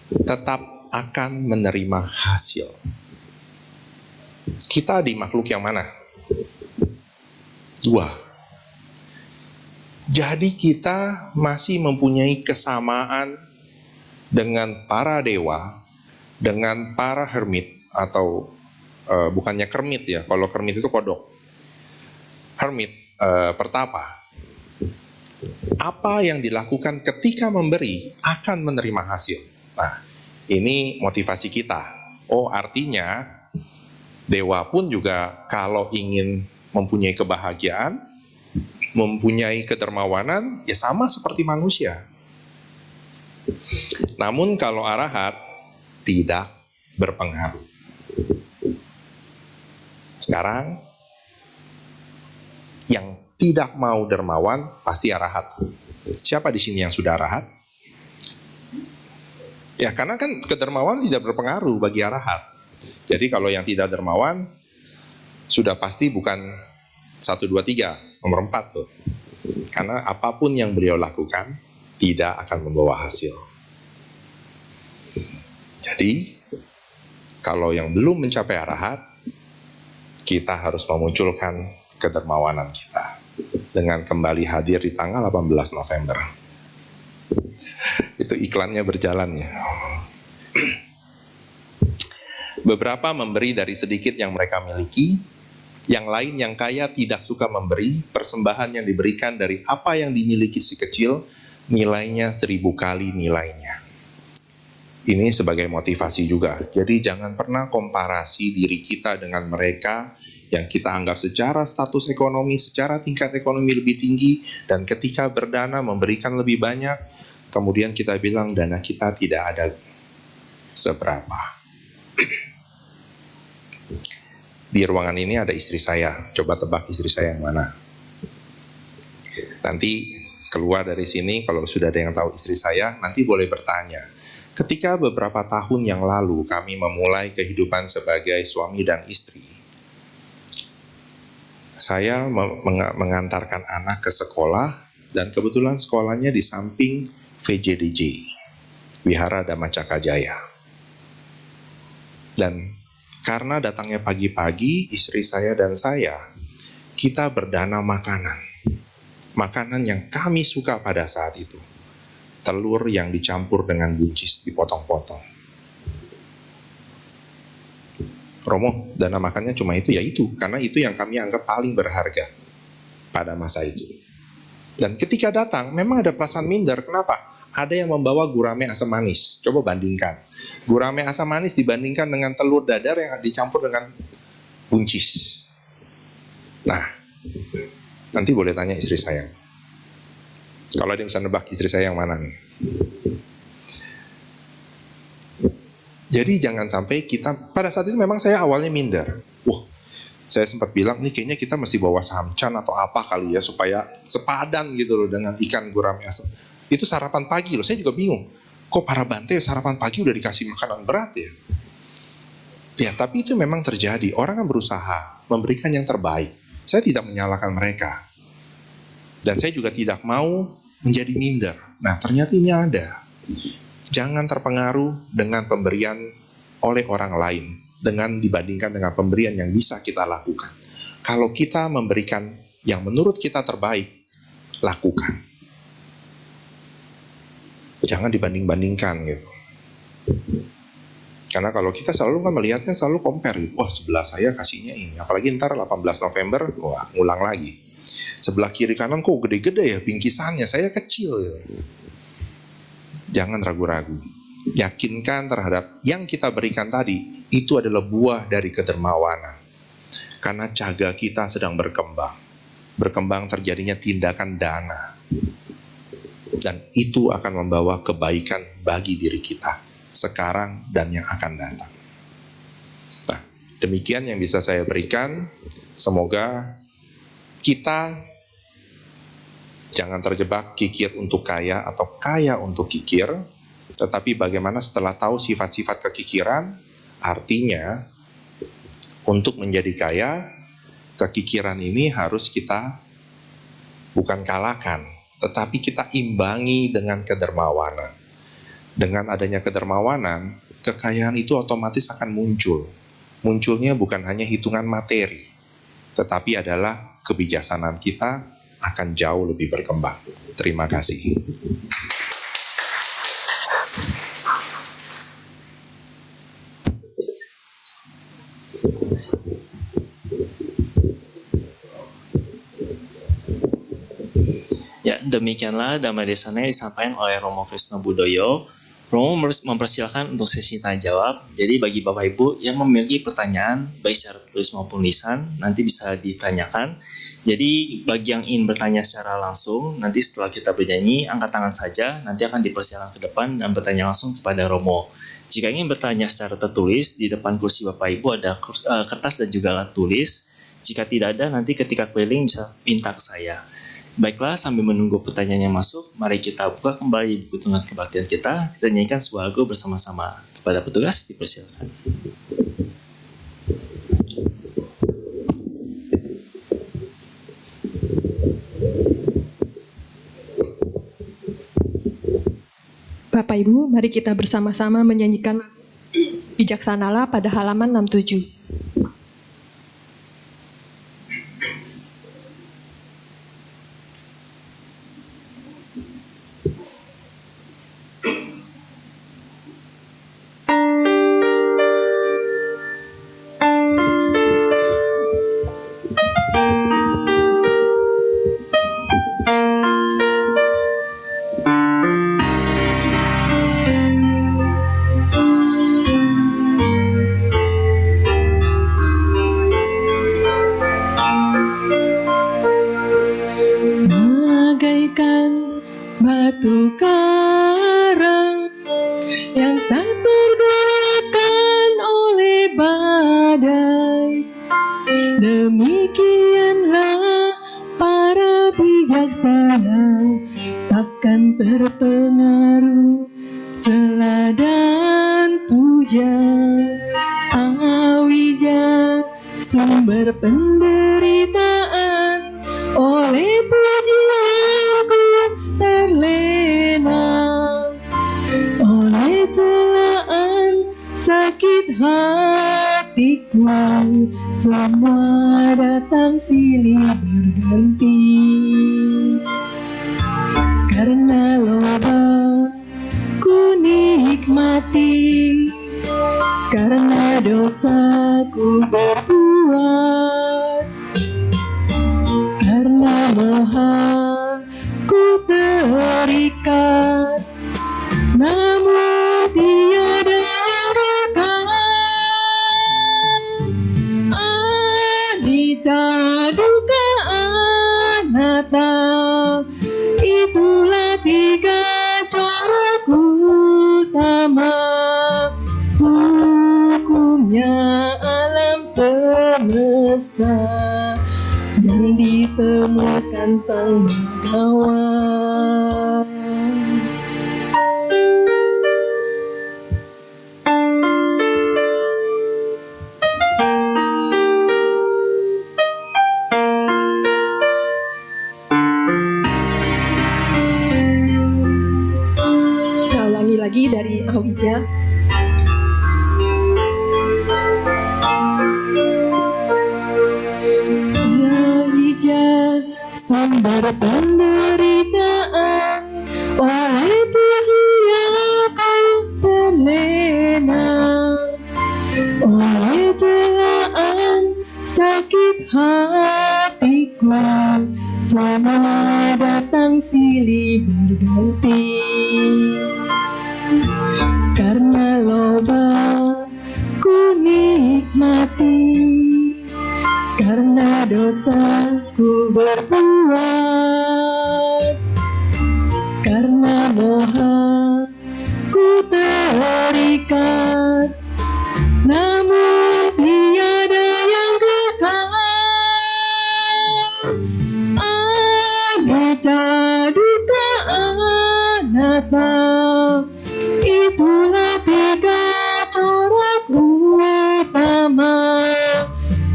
tetap akan menerima hasil. Kita di makhluk yang mana? 2. Jadi kita masih mempunyai kesamaan dengan para dewa, dengan para hermit, atau bukannya kermit ya, kalau kermit itu kodok. Hermit, pertapa. Apa yang dilakukan ketika memberi akan menerima hasil. Nah, ini motivasi kita. Oh, artinya dewa pun juga kalau ingin mempunyai kebahagiaan, mempunyai kedermawanan, ya sama seperti manusia. Namun kalau arahat tidak berpengaruh. Sekarang yang tidak mau dermawan pasti arahat. Siapa di sini yang sudah arahat? Ya karena kan kedermawan tidak berpengaruh bagi arahat. Jadi kalau yang tidak dermawan sudah pasti bukan 1, 2, 3, nomor 4 tuh. Karena apapun yang beliau lakukan tidak akan membawa hasil. Jadi kalau yang belum mencapai arahat, kita harus memunculkan kedermawanan kita dengan kembali hadir di tanggal 18 November. Itu iklannya berjalan ya. Beberapa memberi dari sedikit yang mereka miliki, yang lain yang kaya tidak suka memberi. Persembahan yang diberikan dari apa yang dimiliki si kecil, nilainya 1000 kali nilainya. Ini sebagai motivasi juga. Jadi jangan pernah komparasi diri kita dengan mereka yang kita anggap secara status ekonomi, secara tingkat ekonomi lebih tinggi, dan ketika berdana memberikan lebih banyak, kemudian kita bilang dana kita tidak ada seberapa. Di ruangan ini ada istri saya. Coba tebak istri saya yang mana. Nanti keluar dari sini, kalau sudah ada yang tahu istri saya, nanti boleh bertanya. Ketika beberapa tahun yang lalu kami memulai kehidupan sebagai suami dan istri, saya mengantarkan anak ke sekolah, dan kebetulan sekolahnya di samping VJDJ, Wihara Dhamma Cakra Jaya. Dan karena datangnya pagi-pagi, istri saya dan saya, kita berdana makanan. Makanan yang kami suka pada saat itu. Telur yang dicampur dengan buncis dipotong-potong. Romo, dana makannya cuma itu, ya itu. Karena itu yang kami anggap paling berharga pada masa itu. Dan ketika datang, memang ada perasaan minder. Kenapa? Ada yang membawa gurame asam manis. Coba bandingkan. Gurame asam manis dibandingkan dengan telur dadar yang dicampur dengan buncis. Nah, nanti boleh tanya istri saya. Kalau ada yang bisa nebak istri saya yang mana nih. Jadi jangan sampai kita, pada saat itu memang saya awalnya minder. Saya sempat bilang, nih kayaknya kita mesti bawa samcan atau apa kali ya, supaya sepadan gitu loh dengan ikan gurame asam. Itu sarapan pagi loh, saya juga bingung. Kok para Bante sarapan pagi udah dikasih makanan berat ya? Ya, tapi itu memang terjadi. Orang yang berusaha memberikan yang terbaik. Saya tidak menyalahkan mereka. Dan saya juga tidak mau menjadi minder. Nah, ternyata ini ada. Jangan terpengaruh dengan pemberian oleh orang lain, dengan dibandingkan dengan pemberian yang bisa kita lakukan. Kalau kita memberikan yang menurut kita terbaik, lakukan. Jangan dibanding-bandingkan gitu. Karena kalau kita selalu kan melihatnya selalu compare gitu. Wah, sebelah saya kasihnya ini. Apalagi ntar 18 November, wah, ngulang lagi. Sebelah kiri kanan kok gede-gede ya bingkisannya, saya kecil gitu. Jangan ragu-ragu. Yakinkan terhadap yang kita berikan tadi itu adalah buah dari kedermawanan. Karena caga kita sedang berkembang. Berkembang terjadinya tindakan dana. Dan itu akan membawa kebaikan bagi diri kita sekarang dan yang akan datang. Nah, demikian yang bisa saya berikan. Semoga kita jangan terjebak kikir untuk kaya atau kaya untuk kikir, tetapi bagaimana setelah tahu sifat-sifat kekikiran, artinya untuk menjadi kaya, kekikiran ini harus kita bukan kalahkan, tetapi kita imbangi dengan kedermawanan. Dengan adanya kedermawanan, kekayaan itu otomatis akan muncul. Munculnya bukan hanya hitungan materi, tetapi adalah kebijaksanaan kita akan jauh lebih berkembang. Terima kasih. Ya, demikianlah Dhamma Desana yang disampaikan oleh Romo Krisno Budoyo. Romo mempersilahkan untuk sesi tanya jawab. Jadi bagi Bapak Ibu yang memiliki pertanyaan, baik secara tulis maupun lisan, nanti bisa ditanyakan. Jadi bagi yang ingin bertanya secara langsung, nanti setelah kita bernyanyi, angkat tangan saja, nanti akan dipersilakan ke depan dan bertanya langsung kepada Romo. Jika ingin bertanya secara tertulis, di depan kursi Bapak Ibu ada kertas dan juga alat tulis. Jika tidak ada, nanti ketika keliling bisa minta ke saya. Baiklah, sambil menunggu pertanyaan yang masuk, mari kita buka kembali buku tuntunan kebaktian kita. Kita nyanyikan sebuah lagu bersama-sama. Kepada petugas, dipersilakan. Bapak Ibu, mari kita bersama-sama menyanyikan Bijaksanalah pada halaman 67. Batu karang yang tak tergoyahkan oleh badai, demikianlah para bijaksana takkan terpengaruh celah dan puja. Awija sumber penderitaan, oleh pujianku terlena, oleh celaan sakit hatiku semua datang silih berganti. Karena loba ku nikmati, karena dosaku berbuat, karena moha ku terikat, namun tiada rekan. Anicca dukkha anatta, itulah tiga corak utama hukumnya alam semesta yang ditemukan Sang Bhagawan. Kita ulangi lagi dari Awija. Sumber penderitaan, oleh pujianku terlena, oleh celaan sakit hatiku semua datang silih berganti. Karena loba ku bisa ku berbuat, karena moha ku terikat, namun tiada yang kekal. Anicca dukkha anatta, itulah tiga corak utama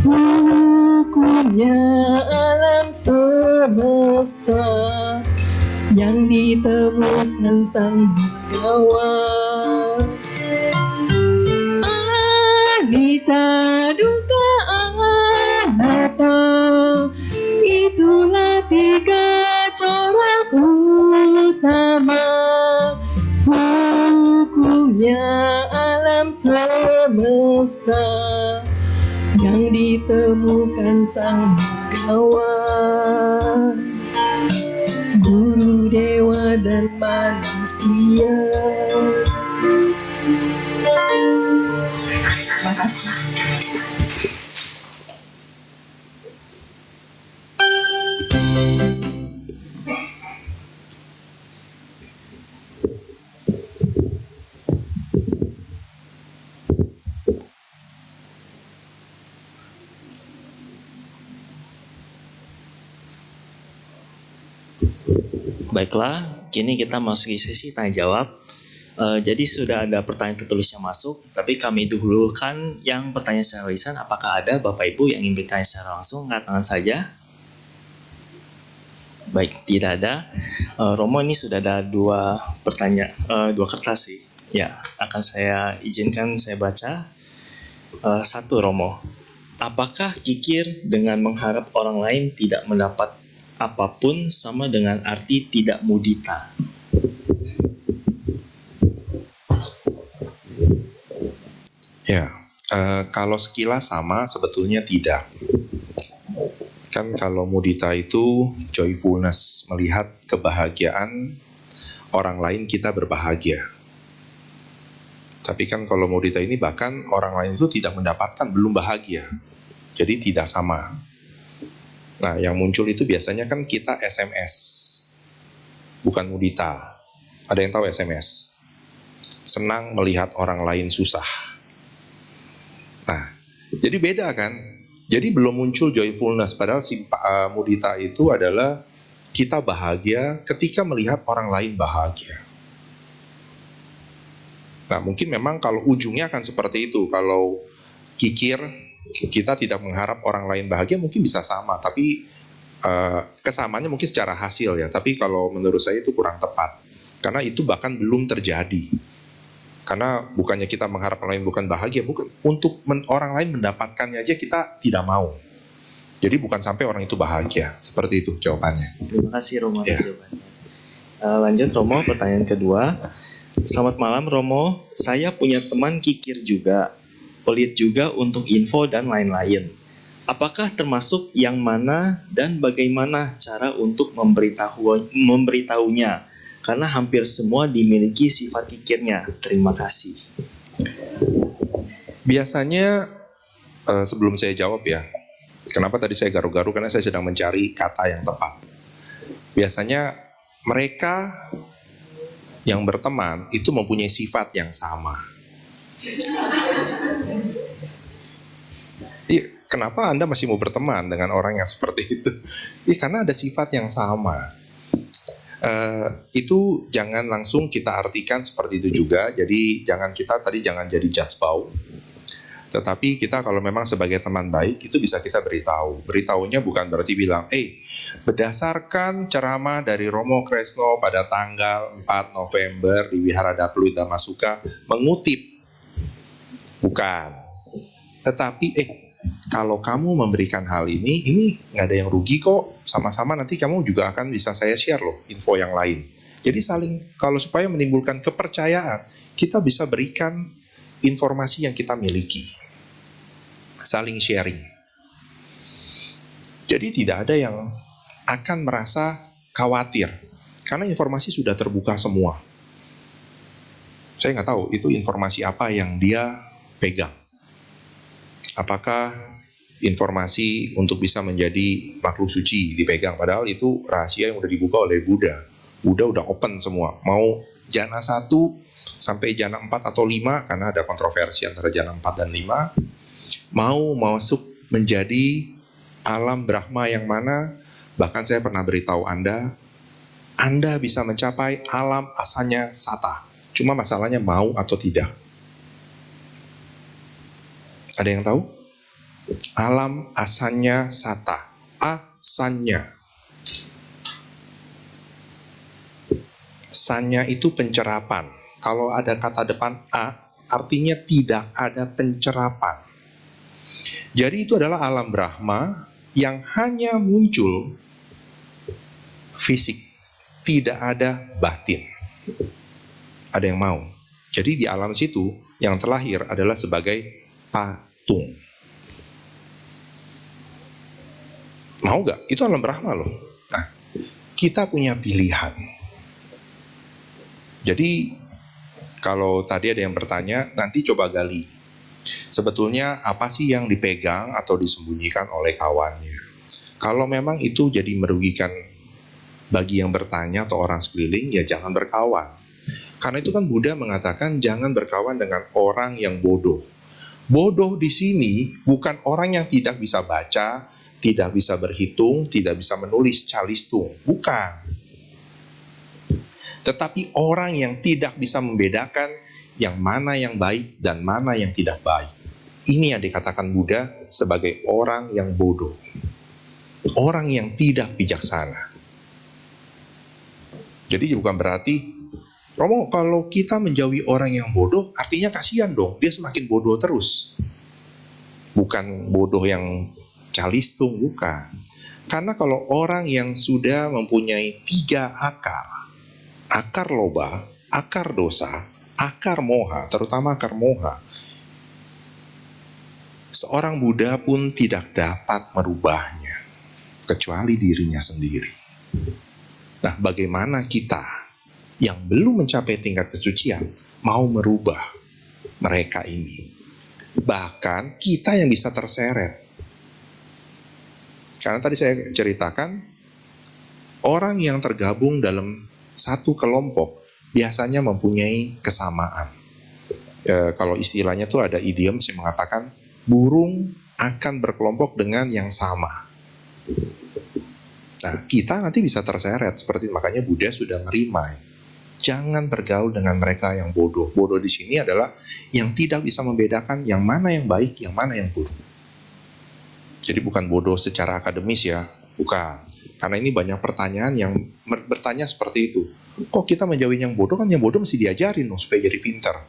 hukumnya alam semesta yang ditemukan Sang Bhagawan. Anicca dukkha anatta, itulah tiga corak utama hukumnya alam semesta yang ditemukan Sang Bhagawan, guru dewa dan manusia. Makasih. Baiklah, kini kita masuki sesi tanya jawab. Jadi sudah ada pertanyaan tertulis yang masuk, tapi kami dahulukan yang pertanyaan secara lisan. Apakah ada Bapak Ibu yang ingin bertanya secara langsung? Angkat tangan saja. Baik, tidak ada. Romo, ini sudah ada dua kertas sih. Ya, akan saya izinkan saya baca. Satu, Romo. Apakah kikir dengan mengharap orang lain tidak mendapat apapun sama dengan arti tidak mudita? Ya, kalau sekilas sama, sebetulnya tidak. Kan kalau mudita itu joyfulness, melihat kebahagiaan orang lain kita berbahagia. Tapi kan kalau mudita ini bahkan orang lain itu tidak mendapatkan, belum bahagia. Jadi tidak sama. Nah, yang muncul itu biasanya kan kita SMS, bukan mudita. Ada yang tahu SMS? Senang melihat orang lain susah. Nah, jadi beda kan? Jadi belum muncul joyfulness, padahal si mudita itu adalah kita bahagia ketika melihat orang lain bahagia. Nah, mungkin memang kalau ujungnya akan seperti itu. Kalau kikir, kita tidak mengharap orang lain bahagia, mungkin bisa sama. Tapi kesamaannya mungkin secara hasil ya. Tapi kalau menurut saya itu kurang tepat. Karena itu bahkan belum terjadi. Karena bukannya kita mengharap orang lain bukan bahagia, bukan. Untuk orang lain mendapatkannya aja kita tidak mau. Jadi bukan sampai orang itu bahagia. Seperti itu jawabannya. Terima kasih Romo Ya. atas jawabannya. Lanjut Romo, pertanyaan kedua. Selamat malam Romo, saya punya teman kikir juga, pelit juga untuk info dan lain-lain. Apakah termasuk yang mana dan bagaimana cara untuk memberitahunya? Karena hampir semua dimiliki sifat kikirnya. Terima kasih. Biasanya sebelum saya jawab ya, kenapa tadi saya garu-garu, karena saya sedang mencari kata yang tepat. Biasanya mereka yang berteman itu mempunyai sifat yang sama. Kenapa Anda masih mau berteman dengan orang yang seperti itu? Karena ada sifat yang sama. Itu jangan langsung kita artikan seperti itu juga. Jadi jangan jadi judgebau. Tetapi kita kalau memang sebagai teman baik itu bisa kita beritahu. Beritahunya bukan berarti bilang, berdasarkan ceramah dari Romo Kresno pada tanggal 4 November di Wihara Dapluit Damasuka mengutip. Bukan. Tetapi kalau kamu memberikan hal ini nggak ada yang rugi kok. Sama-sama nanti kamu juga akan bisa saya share loh info yang lain. Jadi kalau supaya menimbulkan kepercayaan, kita bisa berikan informasi yang kita miliki. Saling sharing. Jadi tidak ada yang akan merasa khawatir. Karena informasi sudah terbuka semua. Saya nggak tahu itu informasi apa yang dia pegang. Apakah informasi untuk bisa menjadi makhluk suci dipegang, padahal itu rahasia yang udah dibuka oleh Buddha. Buddha udah open semua, mau jana 1 sampai jana 4 atau 5, karena ada kontroversi antara jana 4 dan 5, mau masuk menjadi alam Brahma yang mana. Bahkan saya pernah beritahu Anda bisa mencapai alam asanya sata, cuma masalahnya mau atau tidak. Ada yang tahu? Alam asanya sata, asanya. Sanya itu pencerapan. Kalau ada kata depan a, artinya tidak ada pencerapan. Jadi itu adalah alam Brahma yang hanya muncul fisik, tidak ada batin. Ada yang mau? Jadi di alam situ yang terlahir adalah sebagai patung. Mau gak? Itu alam Brahma loh. Nah, kita punya pilihan. Jadi kalau tadi ada yang bertanya, nanti coba gali. Sebetulnya apa sih yang dipegang atau disembunyikan oleh kawannya? Kalau memang itu jadi merugikan bagi yang bertanya atau orang sekeliling, ya jangan berkawan. Karena itu kan Buddha mengatakan jangan berkawan dengan orang yang bodoh. Bodoh di sini bukan orang yang tidak bisa baca, tidak bisa berhitung, tidak bisa menulis calistung. Bukan. Tetapi orang yang tidak bisa membedakan yang mana yang baik dan mana yang tidak baik. Ini yang dikatakan Buddha sebagai orang yang bodoh. Orang yang tidak bijaksana. Jadi bukan berarti, Romo, kalau kita menjauhi orang yang bodoh, artinya kasihan dong, dia semakin bodoh terus. Bukan bodoh yang calistung, bukan. Karena kalau orang yang sudah mempunyai 3 akar loba, akar dosa, akar moha, terutama akar moha, seorang Buddha pun tidak dapat merubahnya, kecuali dirinya sendiri. Nah, bagaimana kita yang belum mencapai tingkat kesucian mau merubah mereka ini? Bahkan kita yang bisa terseret. Karena tadi saya ceritakan, orang yang tergabung dalam satu kelompok biasanya mempunyai kesamaan. Kalau istilahnya tuh ada idiom yang mengatakan burung akan berkelompok dengan yang sama. Nah, kita nanti bisa terseret seperti makanya Buddha sudah merimai. Jangan bergaul dengan mereka yang bodoh. Bodoh di sini adalah yang tidak bisa membedakan yang mana yang baik, yang mana yang buruk. Jadi bukan bodoh secara akademis ya, bukan. Karena ini banyak pertanyaan yang bertanya seperti itu. Kok kita menjauhi yang bodoh? Kan yang bodoh mesti diajarin dong supaya jadi pintar.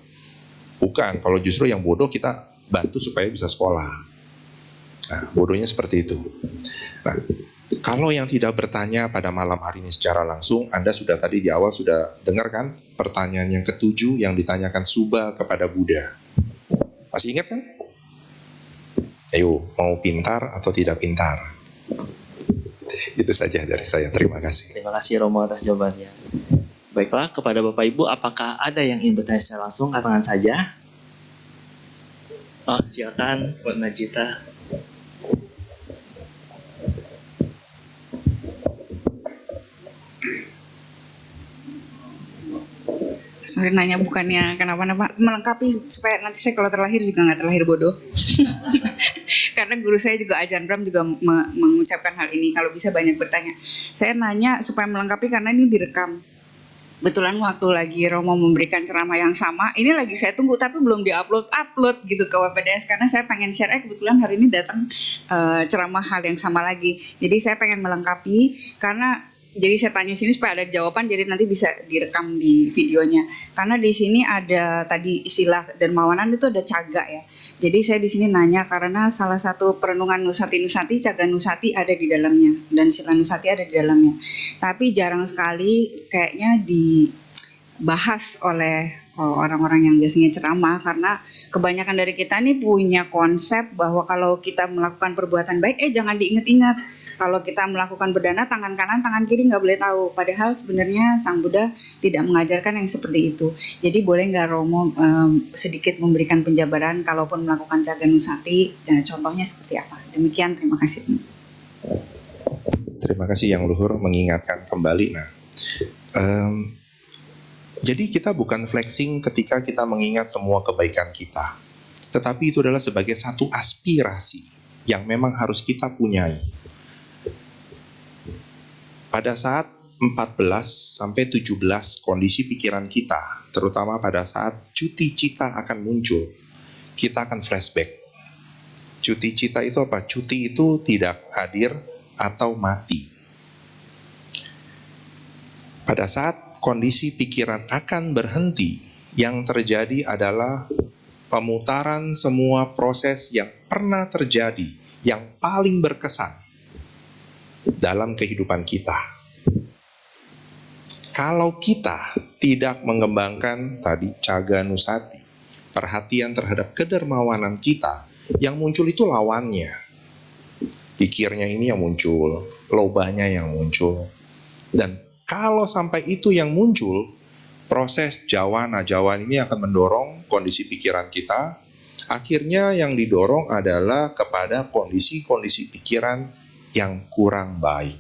Bukan, kalau justru yang bodoh kita bantu supaya bisa sekolah. Nah, bodohnya seperti itu. Nah, kalau yang tidak bertanya pada malam hari ini secara langsung, Anda sudah tadi di awal sudah dengar kan pertanyaan yang ke-7 yang ditanyakan Subba kepada Buddha. Masih ingat kan? Ayo, mau pintar atau tidak pintar? Itu saja dari saya. Terima kasih. Terima kasih Romo atas jawabannya. Baiklah, kepada Bapak Ibu, apakah ada yang ingin bertanya secara langsung? Angkat tangan saja. Oh, silakan buat Najita. Sorry nanya bukannya kenapa-napa, melengkapi supaya nanti saya kalau terlahir juga nggak terlahir bodoh. Karena guru saya juga Ajahn Brahm juga mengucapkan hal ini, kalau bisa banyak bertanya. Saya nanya supaya melengkapi karena ini direkam. Kebetulan waktu lagi Romo memberikan ceramah yang sama, ini lagi saya tunggu tapi belum diupload gitu ke WPDS karena saya pengen share. Kebetulan hari ini datang ceramah hal yang sama lagi. Jadi saya pengen melengkapi karena jadi saya tanya sini supaya ada jawaban, jadi nanti bisa direkam di videonya. Karena di sini ada tadi istilah dermawanan itu ada caga ya. Jadi saya di sini nanya karena salah satu perenungan Nusati, caga Nusati ada di dalamnya dan sila Nusati ada di dalamnya. Tapi jarang sekali kayaknya dibahas oleh orang-orang yang biasanya ceramah, karena kebanyakan dari kita nih punya konsep bahwa kalau kita melakukan perbuatan baik, jangan diingat-ingat. kalau kita melakukan berdana tangan kanan, tangan kiri nggak boleh tahu. Padahal sebenarnya Sang Buddha tidak mengajarkan yang seperti itu. Jadi boleh nggak Romo sedikit memberikan penjabaran kalaupun melakukan Jaganusati, contohnya seperti apa? Demikian, terima kasih. Terima kasih Yang Luhur mengingatkan kembali. Nah, jadi kita bukan flexing ketika kita mengingat semua kebaikan kita, tetapi itu adalah sebagai satu aspirasi yang memang harus kita punyai. Pada saat 14 sampai 17 kondisi pikiran kita, terutama pada saat cuti cita akan muncul, kita akan flashback. Cuti cita itu apa? Cuti itu tidak hadir atau mati. Pada saat kondisi pikiran akan berhenti, yang terjadi adalah pemutaran semua proses yang pernah terjadi, yang paling berkesan dalam kehidupan kita. Kalau kita tidak mengembangkan tadi Jaganusati, perhatian terhadap kedermawanan kita, yang muncul itu lawannya. Pikirnya ini yang muncul, lobanya yang muncul. Dan kalau sampai itu yang muncul, proses jawana-jawan ini akan mendorong kondisi pikiran kita. Akhirnya yang didorong adalah kepada kondisi-kondisi pikiran yang kurang baik.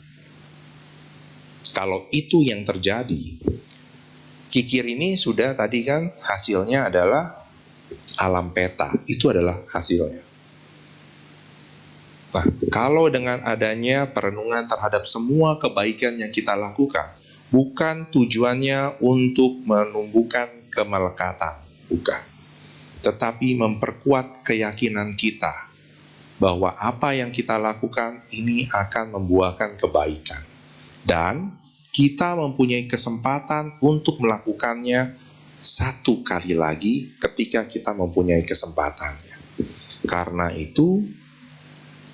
Kalau itu yang terjadi, kikir ini sudah tadi kan hasilnya adalah alam peta. Itu adalah hasilnya. Nah, kalau dengan adanya perenungan terhadap semua kebaikan yang kita lakukan, bukan tujuannya untuk menumbuhkan kemelekatan, bukan. Tetapi memperkuat keyakinan kita bahwa apa yang kita lakukan ini akan membuahkan kebaikan. Dan kita mempunyai kesempatan untuk melakukannya satu kali lagi ketika kita mempunyai kesempatannya. Karena itu,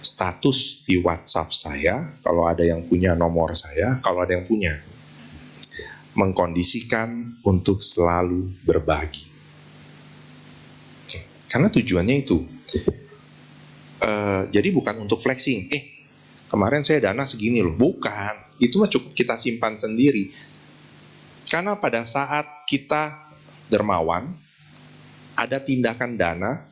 status di WhatsApp saya, kalau ada yang punya nomor saya, kalau ada yang punya, mengkondisikan untuk selalu berbagi. Karena tujuannya itu. Jadi bukan untuk flexing. Kemarin saya dana segini loh. Bukan. Itu mah cukup kita simpan sendiri. Karena pada saat kita dermawan, ada tindakan dana,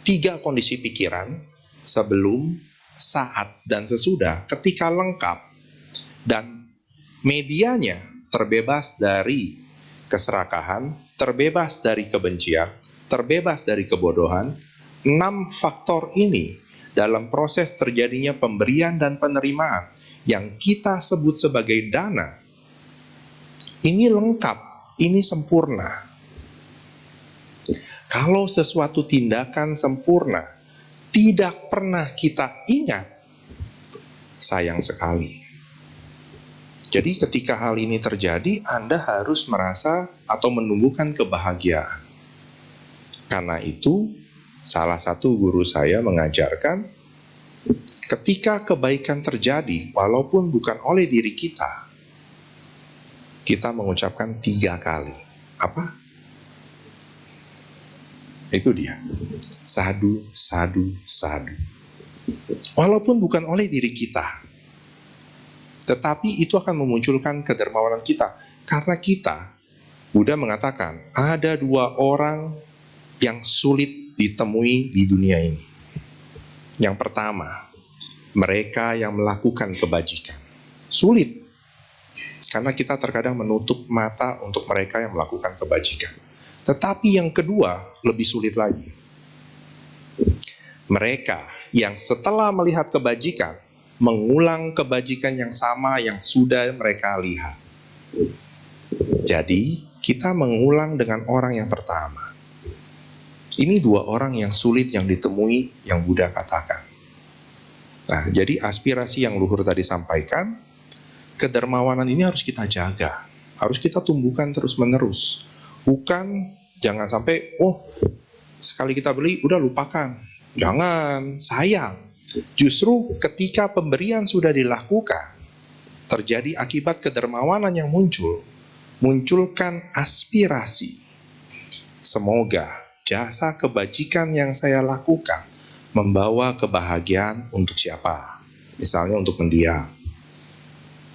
3 kondisi pikiran, sebelum, saat, dan sesudah, ketika lengkap, dan medianya terbebas dari keserakahan, terbebas dari kebencian, terbebas dari kebodohan. 6 faktor ini dalam proses terjadinya pemberian dan penerimaan yang kita sebut sebagai dana, ini lengkap, ini sempurna. Kalau sesuatu tindakan sempurna tidak pernah kita ingat, sayang sekali. Jadi ketika hal ini terjadi, Anda harus merasa atau menumbuhkan kebahagiaan. Karena itu, salah satu guru saya mengajarkan, ketika kebaikan terjadi, walaupun bukan oleh diri kita, kita mengucapkan 3 kali. Apa? Itu dia. Sadu, sadu, sadu. Walaupun bukan oleh diri kita, tetapi itu akan memunculkan kedermawanan kita. Karena kita, Buddha mengatakan, ada 2 orang yang sulit ditemui di dunia ini. Yang pertama, mereka yang melakukan kebajikan. Sulit. Karena kita terkadang menutup mata untuk mereka yang melakukan kebajikan. Tetapi yang kedua, lebih sulit lagi. Mereka yang setelah melihat kebajikan, mengulang kebajikan yang sama yang sudah mereka lihat. Jadi, kita mengulang dengan orang yang pertama. Ini 2 orang yang sulit yang ditemui, yang Buddha katakan. Nah, jadi aspirasi yang luhur tadi sampaikan, kedermawanan ini harus kita jaga. Harus kita tumbuhkan terus-menerus. Bukan, jangan sampai, sekali kita beli, udah lupakan. Jangan, sayang. Justru ketika pemberian sudah dilakukan, terjadi akibat kedermawanan yang muncul, munculkan aspirasi. Semoga jasa kebajikan yang saya lakukan membawa kebahagiaan untuk siapa? Misalnya untuk mendiam,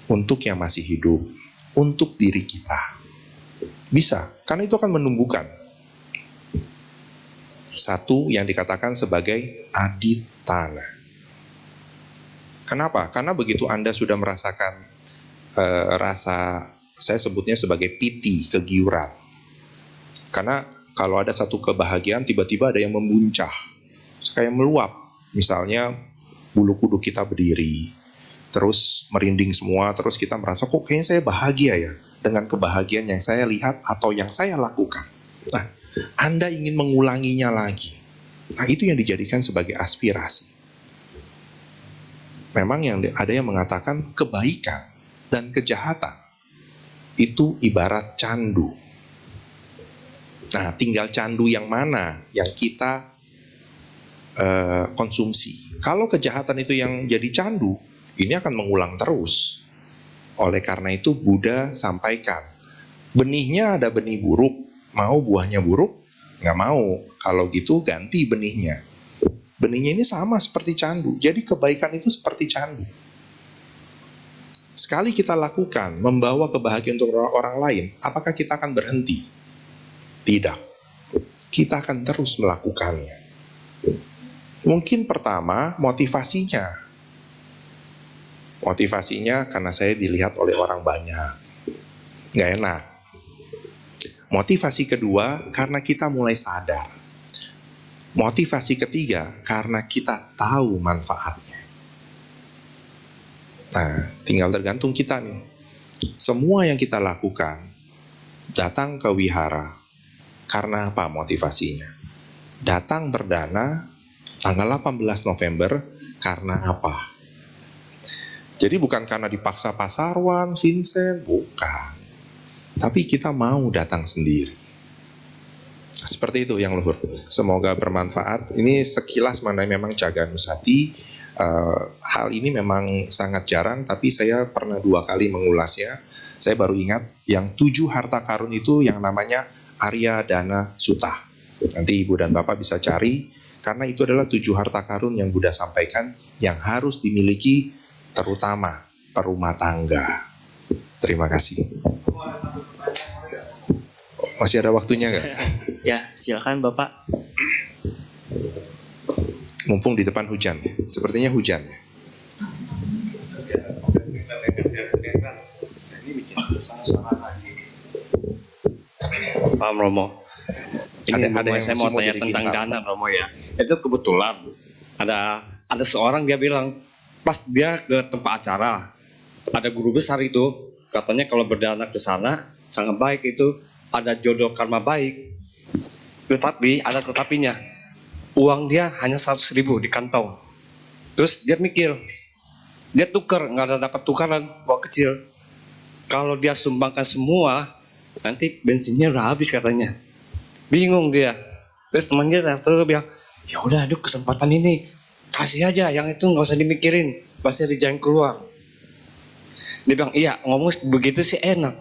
untuk yang masih hidup, untuk diri kita. Bisa, karena itu akan menumbuhkan satu yang dikatakan sebagai aditana. Kenapa? Karena begitu Anda sudah merasakan rasa, saya sebutnya sebagai piti, kegiuran. Karena kalau ada satu kebahagiaan, tiba-tiba ada yang memuncah, kayak meluap. Misalnya bulu kuduk kita berdiri, terus merinding semua, terus kita merasa kok kayaknya saya bahagia ya dengan kebahagiaan yang saya lihat atau yang saya lakukan. Nah, Anda ingin mengulanginya lagi. Nah, itu yang dijadikan sebagai aspirasi. Memang ada yang mengatakan kebaikan dan kejahatan itu ibarat candu. Nah, tinggal candu yang mana yang kita konsumsi. Kalau kejahatan itu yang jadi candu, ini akan mengulang terus. Oleh karena itu Buddha sampaikan, benihnya ada benih buruk, mau buahnya buruk? Nggak mau. Kalau gitu ganti benihnya. Benihnya ini sama seperti candu. Jadi kebaikan itu seperti candu. Sekali kita lakukan, membawa kebahagiaan untuk orang lain, apakah kita akan berhenti? Tidak. Kita akan terus melakukannya. Mungkin pertama motivasinya. Motivasinya karena saya dilihat oleh orang banyak. Nggak enak. Motivasi kedua karena kita mulai sadar. Motivasi ketiga karena kita tahu manfaatnya. Nah, tinggal tergantung kita nih. Semua yang kita lakukan, datang ke wihara, karena apa motivasinya? Datang berdana tanggal 18 November, karena apa? Jadi bukan karena dipaksa Pak Sarwan, Vincent, bukan. Tapi kita mau datang sendiri. Seperti itu yang luhur. Semoga bermanfaat. Ini sekilas mana memang Caga Nusati. Hal ini memang sangat jarang, tapi saya pernah 2 kali mengulasnya. Saya baru ingat yang 7 harta karun itu yang namanya Arya Dana Sutta. Nanti Ibu dan Bapak bisa cari, karena itu adalah 7 harta karun yang Buddha sampaikan yang harus dimiliki terutama perumah tangga. Terima kasih. Masih ada waktunya nggak? Ya, silakan Bapak. Mumpung di depan hujan, sepertinya hujan. Pak Romo, ini Ada yang saya mau masih mau tanya jadi tentang bintang. dana Romo ya. Itu kebetulan ada seorang dia bilang pas dia ke tempat acara ada guru besar itu katanya kalau berdana ke sana sangat baik, itu ada jodoh karma baik. Tetapi ada tetapinya, uang dia hanya 100.000 di kantong. Terus dia mikir, dia tukar, nggak ada dapat tukaran uang kecil. Kalau dia sumbangkan semua, nanti bensinnya udah habis katanya. Bingung dia. Terus temannya terus bilang, ya udah, aduh kesempatan ini kasih aja, yang itu nggak usah dimikirin, pasti ada jalan keluar. Dia bilang, iya ngomong begitu sih enak,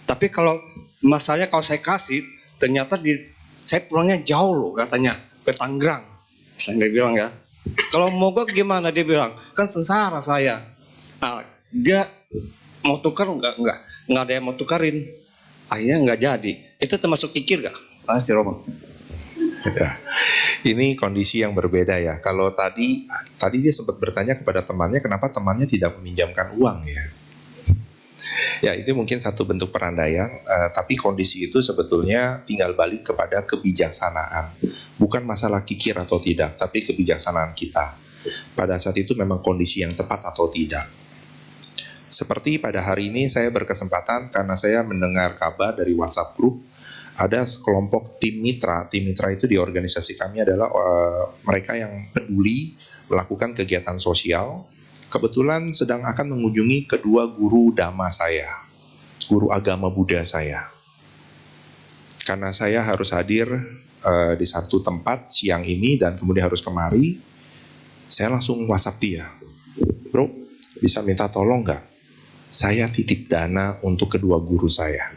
tapi kalau masalahnya kalau saya kasih, ternyata saya pulangnya jauh loh katanya, ke Tangerang. Saya bilang ya, kalau mogok gimana, dia bilang, kan sengsara saya. Nah, dia mau tukar nggak ada yang mau tukarin, akhirnya nggak jadi. Itu termasuk kikir nggak? Makasih Romo. Ya, ini kondisi yang berbeda ya. Kalau tadi dia sempat bertanya kepada temannya kenapa temannya tidak meminjamkan uang ya. Ya, itu mungkin satu bentuk perandaian, tapi kondisi itu sebetulnya tinggal balik kepada kebijaksanaan. Bukan masalah kikir atau tidak, tapi kebijaksanaan kita. Pada saat itu memang kondisi yang tepat atau tidak. Seperti pada hari ini saya berkesempatan karena saya mendengar kabar dari WhatsApp group, ada sekelompok tim mitra. Tim mitra itu di organisasi kami adalah mereka yang peduli melakukan kegiatan sosial. Kebetulan sedang akan mengunjungi kedua guru dhamma saya, guru agama Buddha saya. Karena saya harus hadir di satu tempat siang ini dan kemudian harus kemari, saya langsung WhatsApp dia, bro, bisa minta tolong nggak? Saya titip dana untuk kedua guru saya.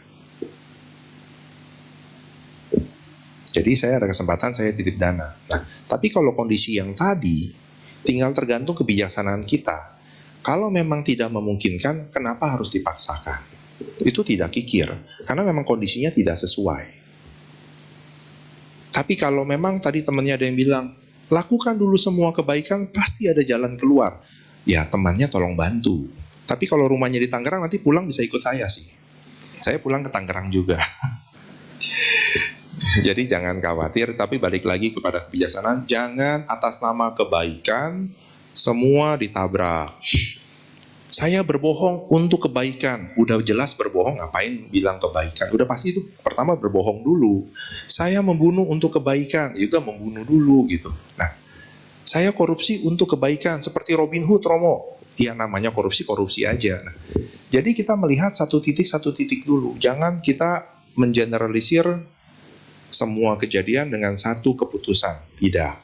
Jadi saya ada kesempatan saya titip dana. Nah, tapi kalau kondisi yang tadi, tinggal tergantung kebijaksanaan kita. Kalau memang tidak memungkinkan, kenapa harus dipaksakan? Itu tidak kikir, karena memang kondisinya tidak sesuai. Tapi kalau memang tadi temannya ada yang bilang, lakukan dulu semua kebaikan, pasti ada jalan keluar. Ya temannya tolong bantu. Tapi kalau rumahnya di Tangerang, nanti pulang bisa ikut saya sih. Saya pulang ke Tangerang juga. Jadi jangan khawatir, tapi balik lagi kepada kebijaksanaan. Jangan atas nama kebaikan, semua ditabrak. Saya berbohong untuk kebaikan. Udah jelas berbohong, ngapain bilang kebaikan? Udah pasti itu pertama berbohong dulu. Saya membunuh untuk kebaikan, itu membunuh dulu gitu. Nah, saya korupsi untuk kebaikan, seperti Robin Hood, Romo. Ya namanya korupsi aja. Nah, jadi kita melihat satu titik dulu. Jangan kita mengeneralisir semua kejadian dengan satu keputusan. Tidak.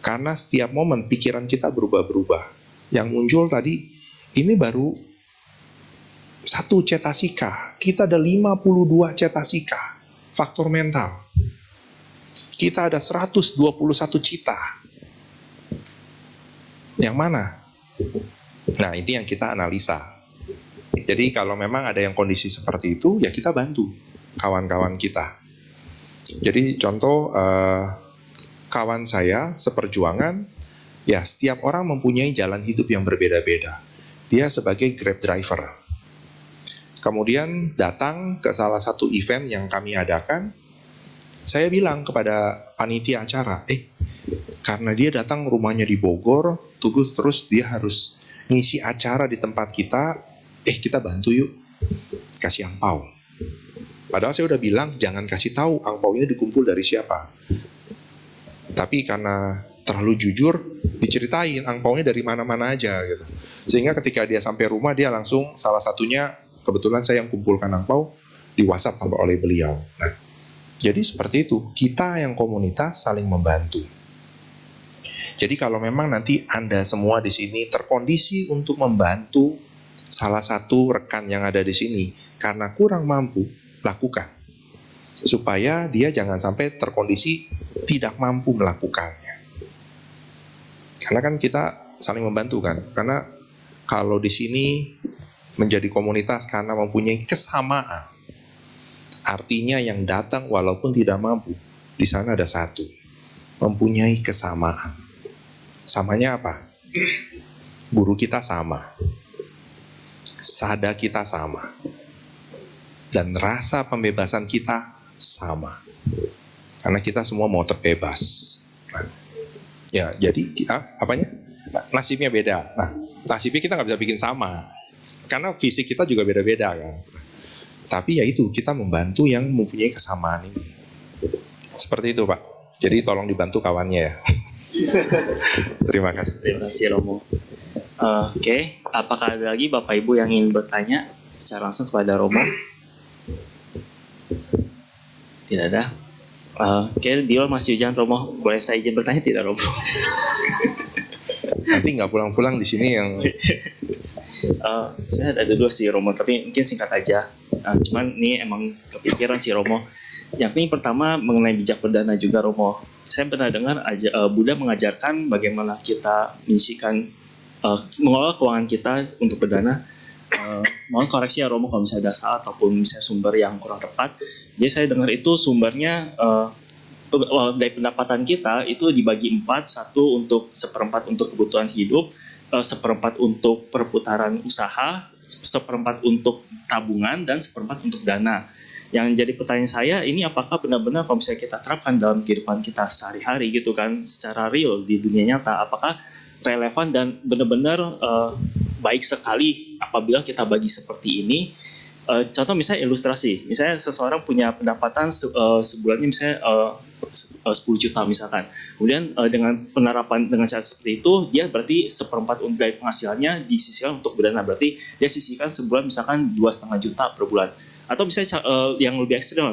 Karena setiap momen pikiran kita berubah-berubah. Yang muncul tadi, ini baru satu cetasika. Kita ada 52 cetasika. Faktor mental. Kita ada 121 cita. Yang mana? Nah, ini yang kita analisa. Jadi kalau memang ada yang kondisi seperti itu, ya kita bantu kawan-kawan kita. Jadi contoh, kawan saya seperjuangan, ya setiap orang mempunyai jalan hidup yang berbeda-beda. Dia sebagai Grab driver. Kemudian datang ke salah satu event yang kami adakan, saya bilang kepada panitia acara, karena dia datang rumahnya di Bogor, terus dia harus ngisi acara di tempat kita, kita bantu yuk, kasih angpau. Padahal saya udah bilang jangan kasih tahu angpau ini dikumpul dari siapa. Tapi karena terlalu jujur, diceritain angpaunya dari mana-mana aja gitu. Sehingga ketika dia sampai rumah, dia langsung salah satunya, kebetulan saya yang kumpulkan angpau, di WhatsApp oleh beliau. Nah, jadi seperti itu, kita yang komunitas saling membantu. Jadi kalau memang nanti Anda semua di sini terkondisi untuk membantu salah satu rekan yang ada di sini karena kurang mampu, lakukan. Supaya dia jangan sampai terkondisi tidak mampu melakukannya. Karena kan kita saling membantu kan. Karena kalau di sini menjadi komunitas karena mempunyai kesamaan. Artinya yang datang walaupun tidak mampu, di sana ada satu. Mempunyai kesamaan. Samanya apa? Guru kita sama. Sada kita sama. Dan rasa pembebasan kita sama. Karena kita semua mau terbebas. Ya, jadi nasibnya beda. Nah, nasibnya kita nggak bisa bikin sama, karena fisik kita juga beda-beda kan. Tapi ya itu, kita membantu yang mempunyai kesamaan ini. Seperti itu Pak. Jadi tolong dibantu kawannya ya. Terima kasih. Terima kasih Romo. Oke, apakah ada lagi Bapak Ibu yang ingin bertanya secara langsung kepada Romo? Tidak ada. Oke, Dio masih hujan Romo. Boleh saya izin bertanya tidak Romo? Nanti nggak pulang-pulang di sini yang. Saya ada dua sih Romo, tapi mungkin singkat aja. Cuman ini emang kepikiran sih Romo. Yang ini pertama mengenai bijak berdana juga Romo. Saya pernah dengar Buddha mengajarkan bagaimana kita menyisihkan mengelola keuangan kita untuk berdana. Mohon koreksi ya Romo kalau misalnya ada salah ataupun misalnya sumber yang kurang tepat. Jadi saya dengar itu sumbernya dari pendapatan kita itu dibagi 4, 1 untuk 1/4 untuk kebutuhan hidup, 1/4 untuk perputaran usaha, 1/4 untuk tabungan, dan 1/4 untuk dana. Yang jadi pertanyaan saya, ini apakah benar-benar kalau misalnya kita terapkan dalam kehidupan kita sehari-hari gitu kan, secara real di dunia nyata, apakah relevan dan benar-benar baik sekali apabila kita bagi seperti ini. Contoh misalnya ilustrasi, misalnya seseorang punya pendapatan sebulannya misalnya 10 juta misalkan. Kemudian dengan penerapan dengan cara seperti itu, dia berarti 1/4 dari penghasilannya disisihkan untuk berdana. Berarti dia sisihkan sebulan misalkan 2,5 juta per bulan. Atau misalnya yang lebih ekstrim,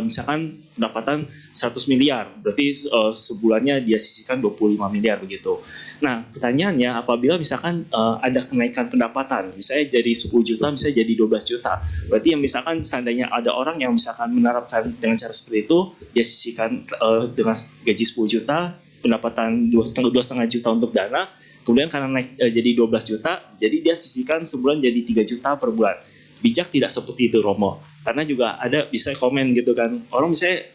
misalkan pendapatan 100 miliar, berarti sebulannya dia sisihkan 25 miliar begitu. Nah, pertanyaannya apabila misalkan ada kenaikan pendapatan, misalnya dari 10 juta misalnya jadi 12 juta, berarti yang misalkan seandainya ada orang yang misalkan menerapkan dengan cara seperti itu, dia sisihkan dengan gaji 10 juta, pendapatan 2,5 juta untuk dana, Kemudian karena naik jadi 12 juta, jadi dia sisihkan sebulan jadi 3 juta per bulan. Bijak tidak seperti itu Romo. Karena juga ada bisa komen gitu kan. Orang misalnya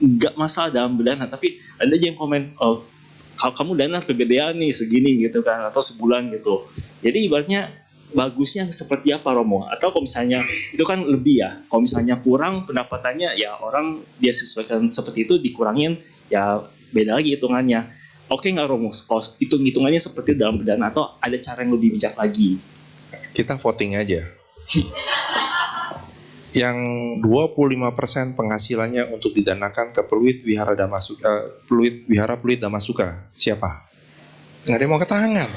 nggak masalah dalam berdana, tapi ada aja yang komen, oh kalau kamu dana kegedean nih segini gitu kan, atau sebulan gitu. Jadi ibaratnya bagusnya seperti apa Romo? Atau kalau misalnya itu kan lebih ya, kalau misalnya kurang pendapatannya ya orang dia sesuaikan seperti itu, dikurangin ya beda lagi hitungannya. Oke nggak Romo? Kalau hitungannya seperti itu dalam berdana, atau ada cara yang lebih bijak lagi? Kita voting aja. Yang 25% penghasilannya untuk didanakan ke Peluit Wihara Peluit Damasuka. Siapa? Nggak ada yang mau ke tangan.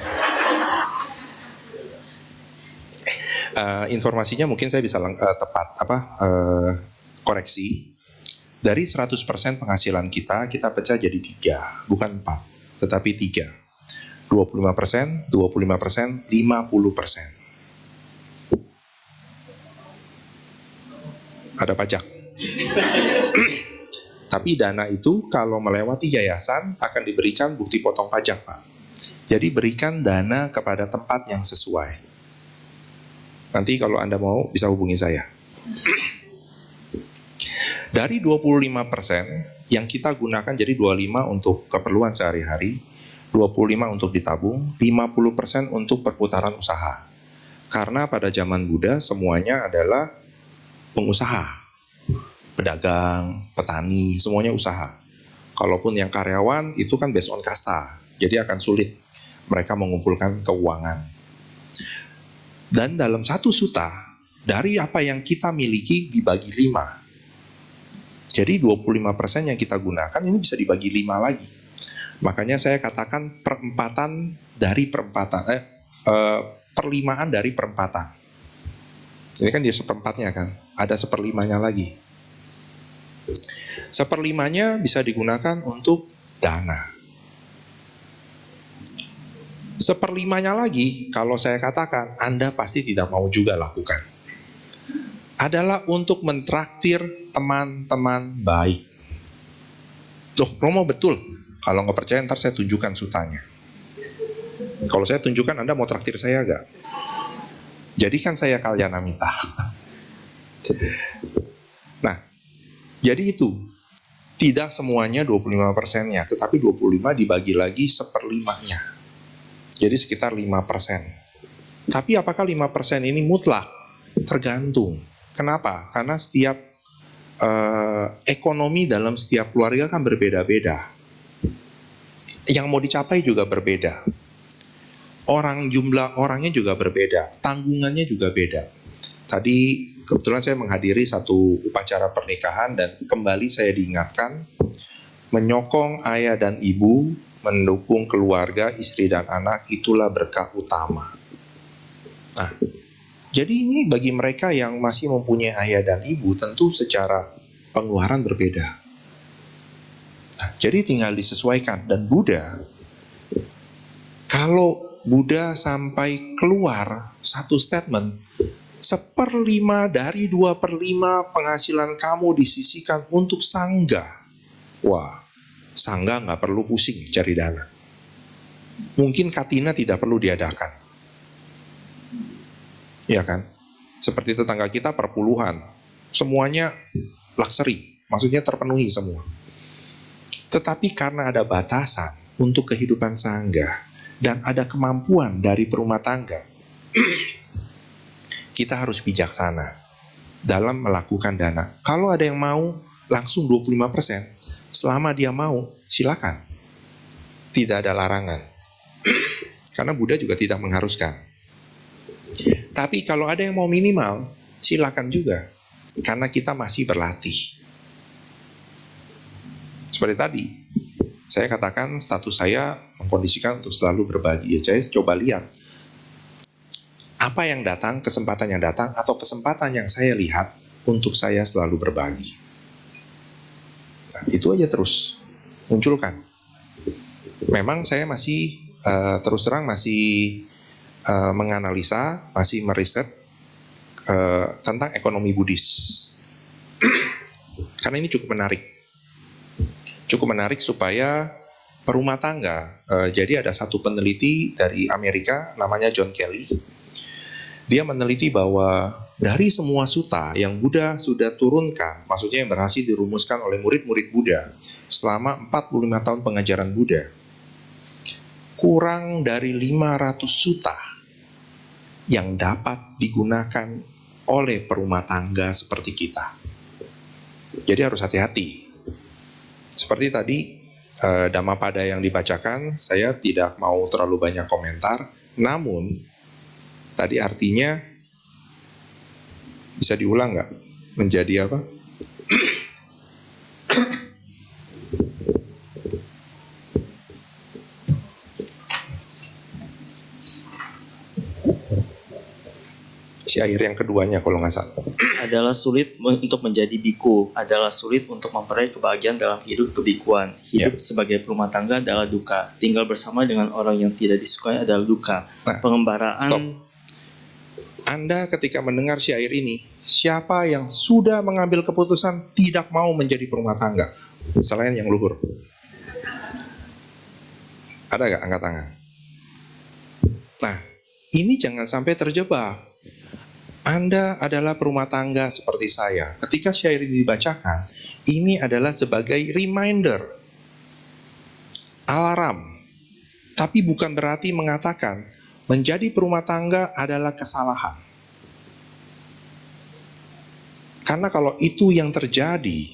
Informasinya mungkin saya bisa koreksi. Dari 100% penghasilan kita pecah jadi 3, bukan 4, tetapi 3. 25%, 25%, 50%. Ada pajak. Tapi dana itu kalau melewati yayasan akan diberikan bukti potong pajak, Pak. Jadi berikan dana kepada tempat yang sesuai. Nanti kalau Anda mau bisa hubungi saya. Dari 25% yang kita gunakan jadi 25 untuk keperluan sehari-hari, 25 untuk ditabung, 50% untuk perputaran usaha. Karena pada zaman Buddha semuanya adalah pengusaha, pedagang, petani, semuanya usaha. Kalaupun yang karyawan itu kan based on kasta, jadi akan sulit mereka mengumpulkan keuangan. Dan dalam 1 suta, dari apa yang kita miliki dibagi 5. Jadi 25% yang kita gunakan ini bisa dibagi 5 lagi. Makanya saya katakan perlimaan dari perempatan. Ini kan dia seperempatnya kan, ada seperlimanya lagi. Seperlimanya bisa digunakan untuk dana. Seperlimanya lagi, kalau saya katakan, Anda pasti tidak mau juga lakukan. Adalah untuk mentraktir teman-teman baik. Loh, Romo betul. Kalau nggak percaya, ntar saya tunjukkan sutanya. Kalau saya tunjukkan, Anda mau traktir saya nggak? Jadikan saya kalyanamita. Nah, jadi itu. Tidak semuanya 25%-nya, tetapi 25 dibagi lagi seperlimanya. Jadi sekitar 5%. Tapi apakah 5% ini mutlak? Tergantung. Kenapa? Karena setiap ekonomi dalam setiap keluarga kan berbeda-beda. Yang mau dicapai juga berbeda. Jumlah orangnya juga berbeda, tanggungannya juga beda. Tadi kebetulan saya menghadiri satu upacara pernikahan dan kembali saya diingatkan, menyokong ayah dan ibu, mendukung keluarga, istri dan anak, itulah berkah utama. Nah, jadi ini bagi mereka yang masih mempunyai ayah dan ibu, tentu secara pengeluaran berbeda. Nah, jadi tinggal disesuaikan. Dan kalau Buddha sampai keluar satu statement, 1/5 dari 2/5 penghasilan kamu disisihkan untuk sangga. Wah, sangga nggak perlu pusing cari dana. Mungkin katina tidak perlu diadakan. Ya kan? Seperti tetangga kita perpuluhan. Semuanya luxury, maksudnya terpenuhi semua. Tetapi karena ada batasan untuk kehidupan sangga, dan ada kemampuan dari perumah tangga, kita harus bijaksana dalam melakukan dana. Kalau ada yang mau langsung 25%, selama dia mau, silakan. Tidak ada larangan. Karena Buddha juga tidak mengharuskan. Tapi kalau ada yang mau minimal, silakan juga. Karena kita masih berlatih. Seperti tadi, saya katakan status saya mengkondisikan untuk selalu berbagi. Saya coba lihat apa yang datang, kesempatan yang datang, atau kesempatan yang saya lihat untuk saya selalu berbagi. Nah, itu aja terus munculkan. Memang saya masih terus terang masih menganalisa, masih meriset tentang ekonomi Buddhis. Karena ini cukup menarik. Cukup menarik supaya perumah tangga. Jadi ada satu peneliti dari Amerika namanya John Kelly. Dia meneliti bahwa dari semua sutta yang Buddha sudah turunkan, maksudnya yang berhasil dirumuskan oleh murid-murid Buddha selama 45 tahun pengajaran Buddha, kurang dari 500 sutta yang dapat digunakan oleh perumah tangga seperti kita. Jadi harus hati-hati. Seperti tadi Dhammapada yang dibacakan, saya tidak mau terlalu banyak komentar, namun tadi artinya bisa diulang nggak? Menjadi apa? Syair yang keduanya kalau nggak salah. Adalah sulit untuk menjadi biku, adalah sulit untuk memperoleh kebahagiaan dalam hidup kebikuan. Hidup sebagai perumah tangga adalah duka. Tinggal bersama dengan orang yang tidak disukai adalah duka. Nah, Pengembaraan. stop. Anda ketika mendengar syair ini, siapa yang sudah mengambil keputusan tidak mau menjadi perumah tangga? Selain yang luhur. Ada nggak angkat tangan? Nah, ini jangan sampai terjebak. Anda adalah perumah tangga seperti saya. Ketika syair ini dibacakan, ini adalah sebagai reminder, alarm. Tapi bukan berarti mengatakan menjadi perumah tangga adalah kesalahan. Karena kalau itu yang terjadi,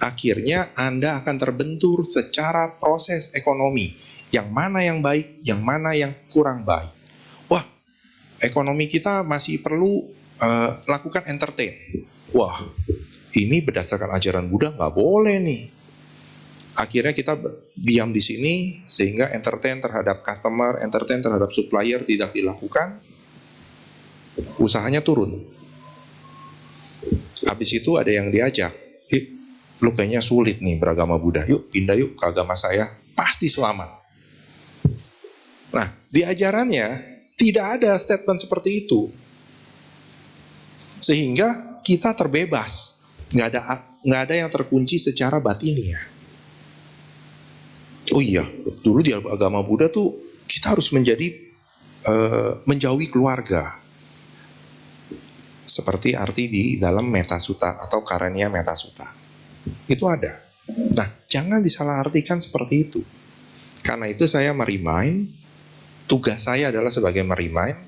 akhirnya Anda akan terbentur secara proses ekonomi. Yang mana yang baik, yang mana yang kurang baik. Wah, ekonomi kita masih perlu lakukan entertain. Wah, ini berdasarkan ajaran Buddha nggak boleh nih. Akhirnya kita diam di sini sehingga entertain terhadap customer, entertain terhadap supplier tidak dilakukan, usahanya turun. Habis itu ada yang diajak, lu kayaknya sulit nih beragama Buddha, yuk pindah yuk ke agama saya, pasti selamat. Nah, di ajarannya tidak ada statement seperti itu. Sehingga kita terbebas. Nggak ada yang terkunci secara batinnya. Oh iya, dulu di agama Buddha tuh kita harus menjauhi keluarga. Seperti arti di dalam Metta Sutta atau Karanya Metta Sutta. Itu ada. Nah, jangan disalahartikan seperti itu. Karena itu saya merimain, tugas saya adalah sebagai merimain,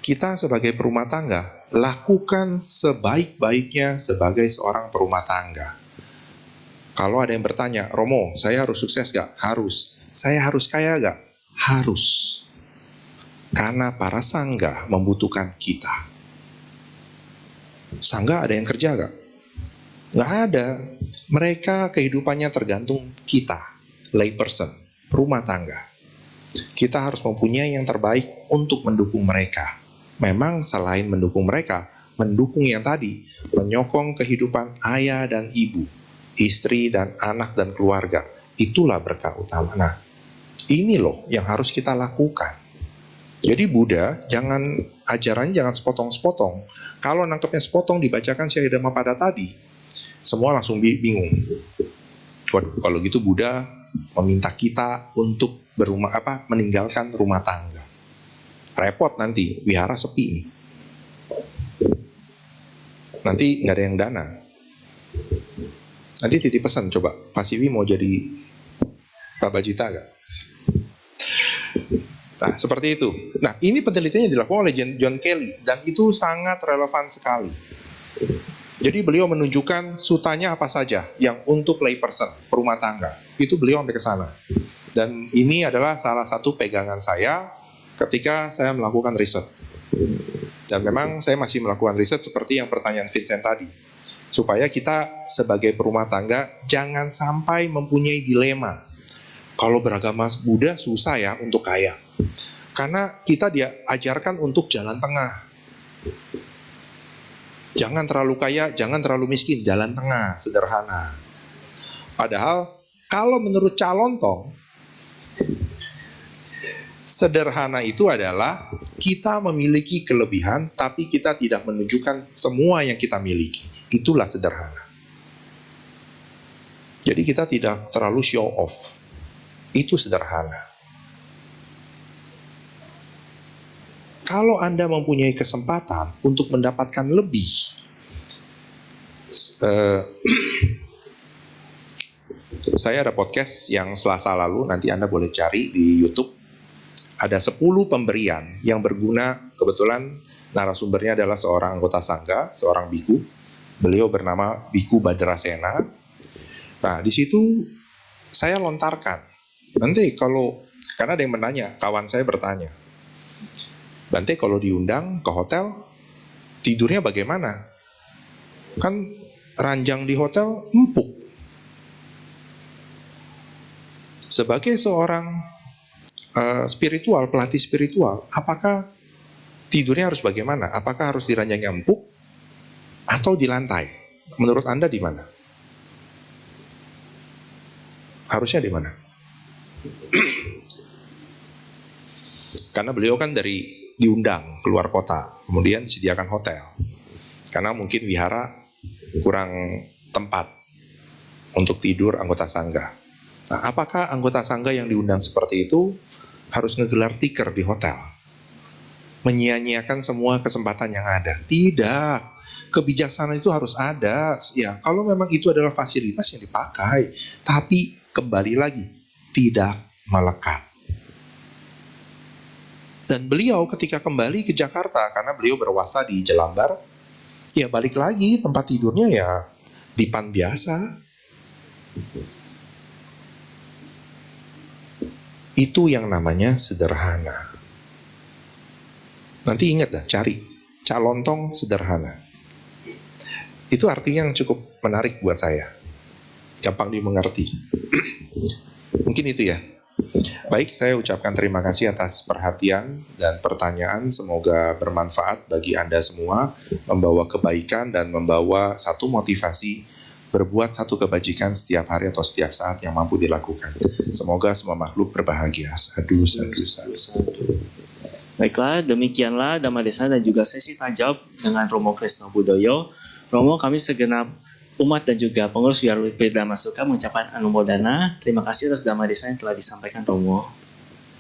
kita sebagai perumah tangga, lakukan sebaik-baiknya sebagai seorang perumah tangga. Kalau ada yang bertanya, Romo, saya harus sukses gak? Harus. Saya harus kaya gak? Harus. Karena para sangga membutuhkan kita. Sangga ada yang kerja gak? Gak ada. Mereka kehidupannya tergantung kita, lay person, rumah tangga. Kita harus mempunyai yang terbaik untuk mendukung mereka. Memang selain mendukung mereka, mendukung yang tadi, menyokong kehidupan ayah dan ibu, istri dan anak dan keluarga. Itulah berkah utama. Nah, ini loh yang harus kita lakukan. Jadi Buddha, ajarannya jangan sepotong-sepotong. Kalau nangkepnya sepotong dibacakan syair Dhammapada tadi, semua langsung bingung. Waduh, kalau gitu Buddha meminta kita untuk meninggalkan rumah tangga. Repot nanti, wihara sepi nih. Nanti nggak ada yang dana. Nanti titip pesan coba, Pak Siwi mau jadi Pak Bajita gak? Nah, seperti itu. Nah, ini penelitiannya dilakukan oleh John Kelly dan itu sangat relevan sekali. Jadi beliau menunjukkan sutanya apa saja yang untuk lay person, perumah tangga. Itu beliau sampai ke sana. Dan ini adalah salah satu pegangan saya ketika saya melakukan riset. Dan memang saya masih melakukan riset seperti yang pertanyaan Vincent tadi. Supaya kita sebagai perumah tangga jangan sampai mempunyai dilema. Kalau beragama Buddha susah ya untuk kaya. Karena kita diajarkan untuk jalan tengah. Jangan terlalu kaya, jangan terlalu miskin, jalan tengah, sederhana. Padahal kalau menurut Calontong, sederhana itu adalah kita memiliki kelebihan tapi kita tidak menunjukkan semua yang kita miliki. Itulah sederhana. Jadi kita tidak terlalu show off. Itu sederhana. Kalau Anda mempunyai kesempatan untuk mendapatkan lebih, saya ada podcast yang Selasa lalu, nanti Anda boleh cari di YouTube. Ada 10 pemberian yang berguna. Kebetulan narasumbernya adalah seorang anggota sangga, seorang biku. Beliau bernama Biku Badrasena. Nah, di situ saya lontarkan. Nanti karena ada yang menanya, kawan saya bertanya, Bante kalau diundang ke hotel, tidurnya bagaimana? Kan ranjang di hotel empuk. Sebagai seorang pelatih spiritual, apakah tidurnya harus bagaimana? Apakah harus di ranjang yang empuk atau di lantai? Menurut Anda di mana? Harusnya di mana? Karena beliau kan diundang keluar kota, kemudian disediakan hotel. Karena mungkin wihara kurang tempat untuk tidur anggota sangga. Nah, apakah anggota sangga yang diundang seperti itu harus ngegelar tikar di hotel? Menyia-nyiakan semua kesempatan yang ada? Tidak. Kebijaksanaan itu harus ada. Ya, kalau memang itu adalah fasilitas yang dipakai, tapi kembali lagi tidak melekat. Dan beliau ketika kembali ke Jakarta, karena beliau berwasa di Jelambar, ya balik lagi tempat tidurnya ya dipan biasa. Itu yang namanya sederhana. Nanti ingat dah, cari calontong sederhana. Itu artinya yang cukup menarik buat saya. Gampang dimengerti. Mungkin itu ya. Baik, saya ucapkan terima kasih atas perhatian dan pertanyaan. Semoga bermanfaat bagi Anda semua, membawa kebaikan dan membawa satu motivasi berbuat satu kebajikan setiap hari atau setiap saat yang mampu dilakukan. Semoga semua makhluk berbahagia. Sadu, sadu, sadu. Baiklah, demikianlah Dhamma Desa dan juga sesi tajawab dengan Romo Kresna Budoyo. Romo, kami segenap umat dan juga pengurus Wihara Dhamma Suka mengucapkan anumodana. Terima kasih atas Dhamma Desa yang telah disampaikan Romo.